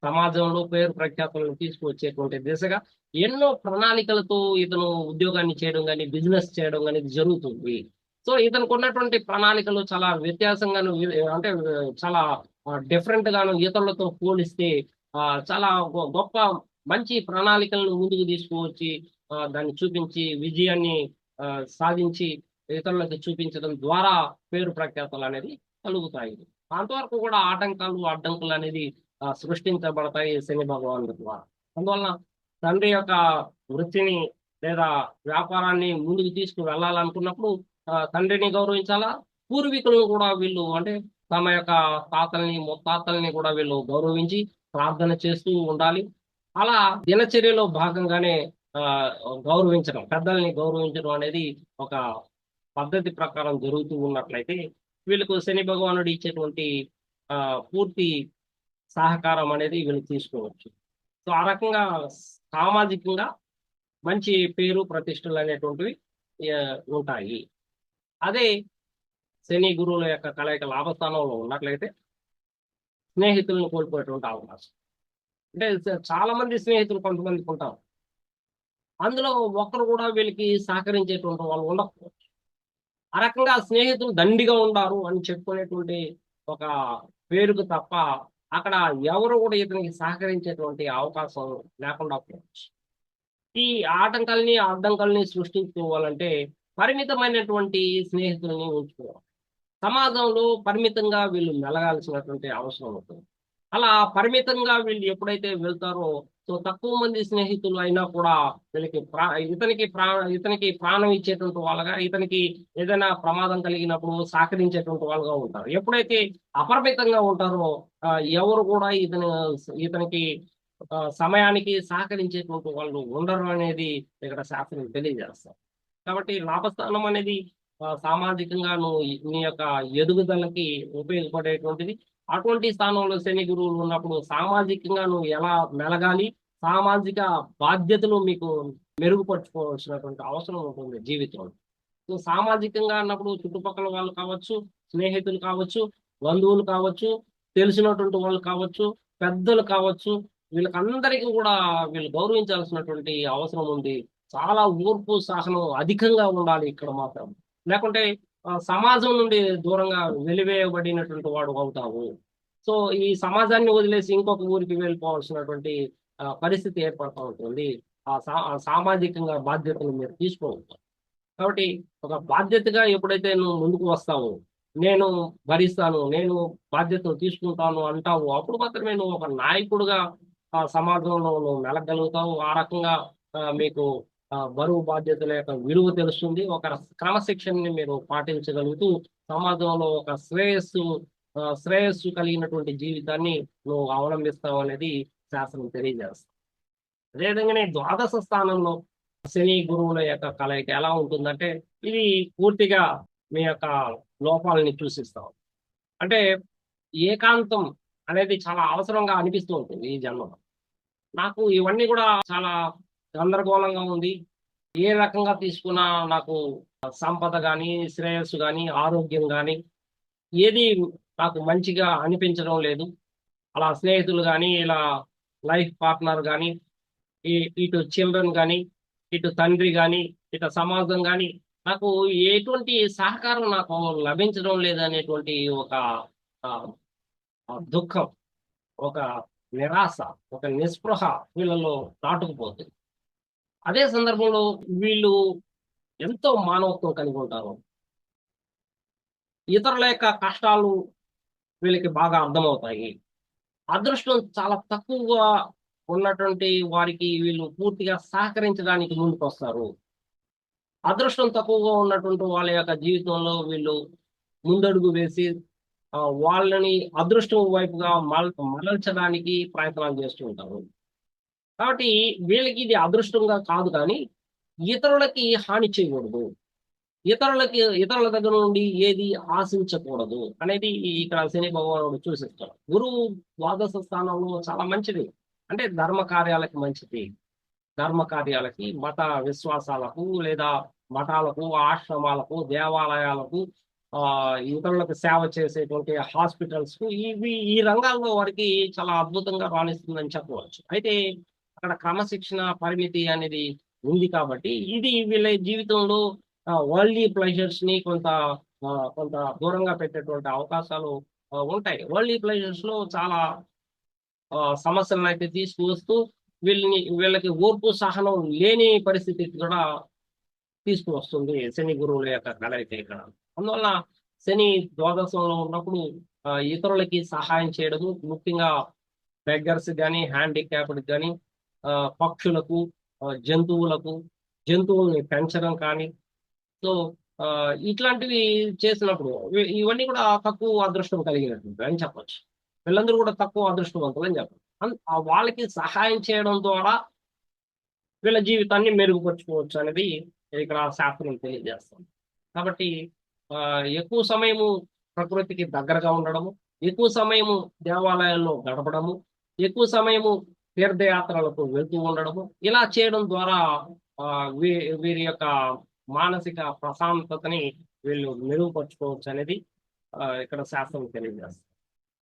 సమాజంలో పేరు ప్రఖ్యాతులను తీసుకువచ్చేటువంటి దిశగా ఎన్నో ప్రణాళికలతో ఇతను ఉద్యోగాన్ని చేయడం కానీ బిజినెస్ చేయడం కానీ జరుగుతుంది. సో ఇతనికి ఉన్నటువంటి ప్రణాళికలు చాలా వ్యత్యాసంగాను, అంటే చాలా డిఫరెంట్ గాను ఇతరులతో పోలిస్తే చాలా గొప్ప మంచి ప్రణాళికలను ముందుకు తీసుకువచ్చి దాన్ని చూపించి విజయాన్ని సాధించి ఇతరులకు చూపించడం ద్వారా పేరు ప్రఖ్యాతులు అనేది కలుగుతాయి. అంతవరకు కూడా ఆటంకాలు అడ్డంకులు అనేది సృష్టించబడతాయి శని భగవానుడి ద్వారా. అందువలన తండ్రి యొక్క వృత్తిని లేదా వ్యాపారాన్ని ముందుకు తీసుకు వెళ్ళాలనుకున్నప్పుడు తండ్రిని గౌరవించాలా, పూర్వీకులను కూడా వీళ్ళు అంటే తమ యొక్క తాతల్ని ముత్తాతల్ని కూడా వీళ్ళు గౌరవించి ప్రార్థన చేస్తూ ఉండాలి. అలా దినచర్యలో భాగంగానే గౌరవించడం, పెద్దల్ని గౌరవించడం అనేది ఒక పద్ధతి ప్రకారం జరుగుతూ ఉన్నట్లయితే వీళ్ళకు శని భగవానుడు ఇచ్చేటువంటి పూర్తి సహకారం అనేది వీళ్ళు తీసుకోవచ్చు. సో ఆ రకంగా సామాజికంగా మంచి పేరు ప్రతిష్టలు అనేటువంటివి ఉంటాయి. అదే శని గురువుల యొక్క కలయిక లాభస్థానంలో ఉన్నట్లయితే స్నేహితులను కోల్పోయేటువంటి అవకాశం. అంటే చాలా మంది స్నేహితులు కొంతమందికి ఉంటారు, అందులో ఒక్కరు కూడా వీళ్ళకి సహకరించేటువంటి వాళ్ళు ఉండకపోవచ్చు. ఆ రకంగా స్నేహితులు దండిగా ఉండారు అని చెప్పుకునేటువంటి ఒక పేరుకు తప్ప అక్కడ ఎవరు కూడా ఇతనికి సహకరించేటువంటి అవకాశం లేకుండా పోవచ్చు. ఈ ఆటంకాల్ని, అడ్డంకుల్ని సృష్టించుకోవాలంటే పరిమితమైనటువంటి స్నేహితుల్ని ఉంచుకోవాలి. సమాజంలో పరిమితంగా వీళ్ళు మెలగాల్సినటువంటి అవసరం ఉంటుంది. అలా పరిమితంగా వీళ్ళు ఎప్పుడైతే వెళ్తారో, సో తక్కువ మంది స్నేహితులు అయినా కూడా వీళ్ళకి ఇతనికి ప్రాణం ఇచ్చేటువంటి వాళ్ళగా, ఇతనికి ఏదైనా ప్రమాదం కలిగినప్పుడు సహకరించేటువంటి వాళ్ళుగా ఉంటారు. ఎప్పుడైతే అపరిమితంగా ఉంటారో ఎవరు కూడా ఇతనికి సమయానికి సహకరించేటువంటి వాళ్ళు ఉండరు అనేది ఇక్కడ శాస్త్రం తెలియజేస్తారు. కాబట్టి లాభస్థానం అనేది సామాజికంగా నువ్వు నీ యొక్క ఎదుగుదలకి ఉపయోగపడేటువంటిది. అటువంటి స్థానంలో శని గురువులు ఉన్నప్పుడు సామాజికంగా నువ్వు ఎలా మెలగాలి, సామాజిక బాధ్యతలు మీకు మెరుగుపరుచుకోవాల్సినటువంటి అవసరం ఉంటుంది జీవితంలో. నువ్వు సామాజికంగా అన్నప్పుడు చుట్టుపక్కల వాళ్ళు కావచ్చు, స్నేహితులు కావచ్చు, బంధువులు కావచ్చు, తెలిసినటువంటి వాళ్ళు కావచ్చు, పెద్దలు కావచ్చు, వీళ్ళకందరికీ కూడా వీళ్ళు గౌరవించాల్సినటువంటి అవసరం ఉంది. చాలా ఓర్పు, సహనం అధికంగా ఉండాలి ఇక్కడ మాత్రం. లేకుంటే సమాజం నుండి దూరంగా వెలివేయబడినటువంటి వాడు అవుతావు. సో ఈ సమాజాన్ని వదిలేసి ఇంకొక ఊరికి వెళ్ళిపోవాల్సినటువంటి పరిస్థితి ఏర్పడుతూ ఉంటుంది. ఆ సామాజికంగా బాధ్యతలు మీరు తీసుకోవచ్చు. కాబట్టి ఒక బాధ్యతగా ఎప్పుడైతే నువ్వు ముందుకు వస్తావో, నేను భరిస్తాను, నేను బాధ్యతలు తీసుకుంటాను అంటావు, అప్పుడు మాత్రమే నువ్వు ఒక నాయకుడిగా సమాజంలో నువ్వు మెలగలుగుతావు. ఆ రకంగా మీకు బరువు బాధ్యతల యొక్క విలువ తెలుస్తుంది. ఒక క్రమశిక్షణని మీరు పాటించగలుగుతూ సమాజంలో ఒక శ్రేయస్సు కలిగినటువంటి జీవితాన్ని నువ్వు అవలంబిస్తావు అనేది శాస్త్రం తెలియజేస్తుంది. అదేవిధంగానే ద్వాదశ స్థానంలో శని గురువుల యొక్క కలయిక ఎలా ఉంటుందంటే, ఇది పూర్తిగా మీ యొక్క లోపాలని సూచిస్తాం. అంటే ఏకాంతం అనేది చాలా అవసరంగా అనిపిస్తూ ఉంటుంది ఈ జన్మలో. నాకు ఇవన్నీ కూడా చాలా గందరగోళంగా ఉంది. ఏ రకంగా తీసుకున్నా నాకు సంపద గాని, శ్రేయస్సు గాని, ఆరోగ్యం గాని ఏది నాకు మంచిగా అనిపించడం లేదు. అలా స్నేహితులు గాని, ఇలా లైఫ్ పార్ట్నర్ గాని, ఇటు చిల్డ్రన్ గాని, ఇటు తండ్రి గాని, ఇటు సమాజం గాని నాకు ఎటువంటి సహకారం నాకు లభించడం లేదనేటువంటి ఒక ఆహ్, దుఃఖం, ఒక నిరాశ, ఒక నిస్పృహ వీళ్ళలో నాటుకుపోతుంది. అదే సందర్భంలో వీళ్ళు ఎంతో మానవత్వం కలిగి ఉంటారు. ఇతరుల యొక్క కష్టాలు వీళ్ళకి బాగా అర్థమవుతాయి. అదృష్టం చాలా తక్కువగా ఉన్నటువంటి వారికి వీళ్ళు పూర్తిగా సహకరించడానికి ముందుకొస్తారు. అదృష్టం తక్కువగా ఉన్నటువంటి వాళ్ళ యొక్క జీవితంలో వీళ్ళు ముందడుగు వేసి వాళ్ళని అదృష్టం వైపుగా మరల్చడానికి ప్రయత్నాలు చేస్తూ ఉంటారు. కాబట్టి వీళ్ళకి ఇది అదృష్టంగా కాదు కానీ, ఇతరులకి హాని చేయకూడదు. ఇతరుల దగ్గర నుండి ఏది ఆశించకూడదు అనేది ఇక్కడ శని భగవానుడు సూచిస్తాడు. గురువు ద్వాదశ స్థానంలో చాలా మంచిది. అంటే ధర్మ కార్యాలకి మంచిది. ధర్మ కార్యాలకి, మత విశ్వాసాలకు లేదా మఠాలకు, ఆశ్రమాలకు, దేవాలయాలకు, ఇతరులకు సేవ చేసేటువంటి హాస్పిటల్స్‌కు ఈ రంగాల్లో వారికి చాలా అద్భుతంగా రాణిస్తుందని చెప్పవచ్చు. అయితే అక్కడ క్రమశిక్షణ, పరిమితి అనేది ఉంది కాబట్టి ఇది వీళ్ళ జీవితంలో వరల్డ్లీ ప్లెజర్స్‌ని కొంత దూరంగా పెట్టేటువంటి అవకాశాలు ఉంటాయి. వరల్డ్లీ ప్లెజర్స్‌లో చాలా సమస్యలనైతే తీసుకువస్తూ వీళ్ళకి ఓర్పు, సహనం లేని పరిస్థితి కూడా తీసుకువస్తుంది శని గురువుల యొక్క కలయిక ఇక్కడ. అందువల్ల శని ద్వాదశంలో ఉన్నప్పుడు ఇతరులకి సహాయం చేయడము, ముఖ్యంగా బెగ్గర్స్ గాని, హ్యాండిక్యాప్డ్ గాని, పక్షులకు, జంతువుల్ని పెంచడం కానీ, సో ఇట్లాంటివి చేసినప్పుడు ఇవన్నీ కూడా తక్కువ అదృష్టం కలిగినటువంటివి అని చెప్పొచ్చు. వీళ్ళందరూ కూడా తక్కువ అదృష్టవంతులు అని చెప్పొచ్చు. వాళ్ళకి సహాయం చేయడం ద్వారా వీళ్ళ జీవితాన్ని మెరుగుపరుచుకోవచ్చు అనేది ఇక్కడ శాస్త్రం తెలియజేస్తుంది. కాబట్టి ఎక్కువ సమయము ప్రకృతికి దగ్గరగా ఉండడము, ఎక్కువ సమయము దేవాలయాల్లో గడపడము, ఎక్కువ సమయము తీర్థయాత్రలకు వెళ్తూ ఉండడము, ఇలా చేయడం ద్వారా వీరి యొక్క మానసిక ప్రశాంతతని వీళ్ళు మెరుగుపరుచుకోవచ్చు అనేది ఇక్కడ శాస్త్రం తెలియజేస్తుంది.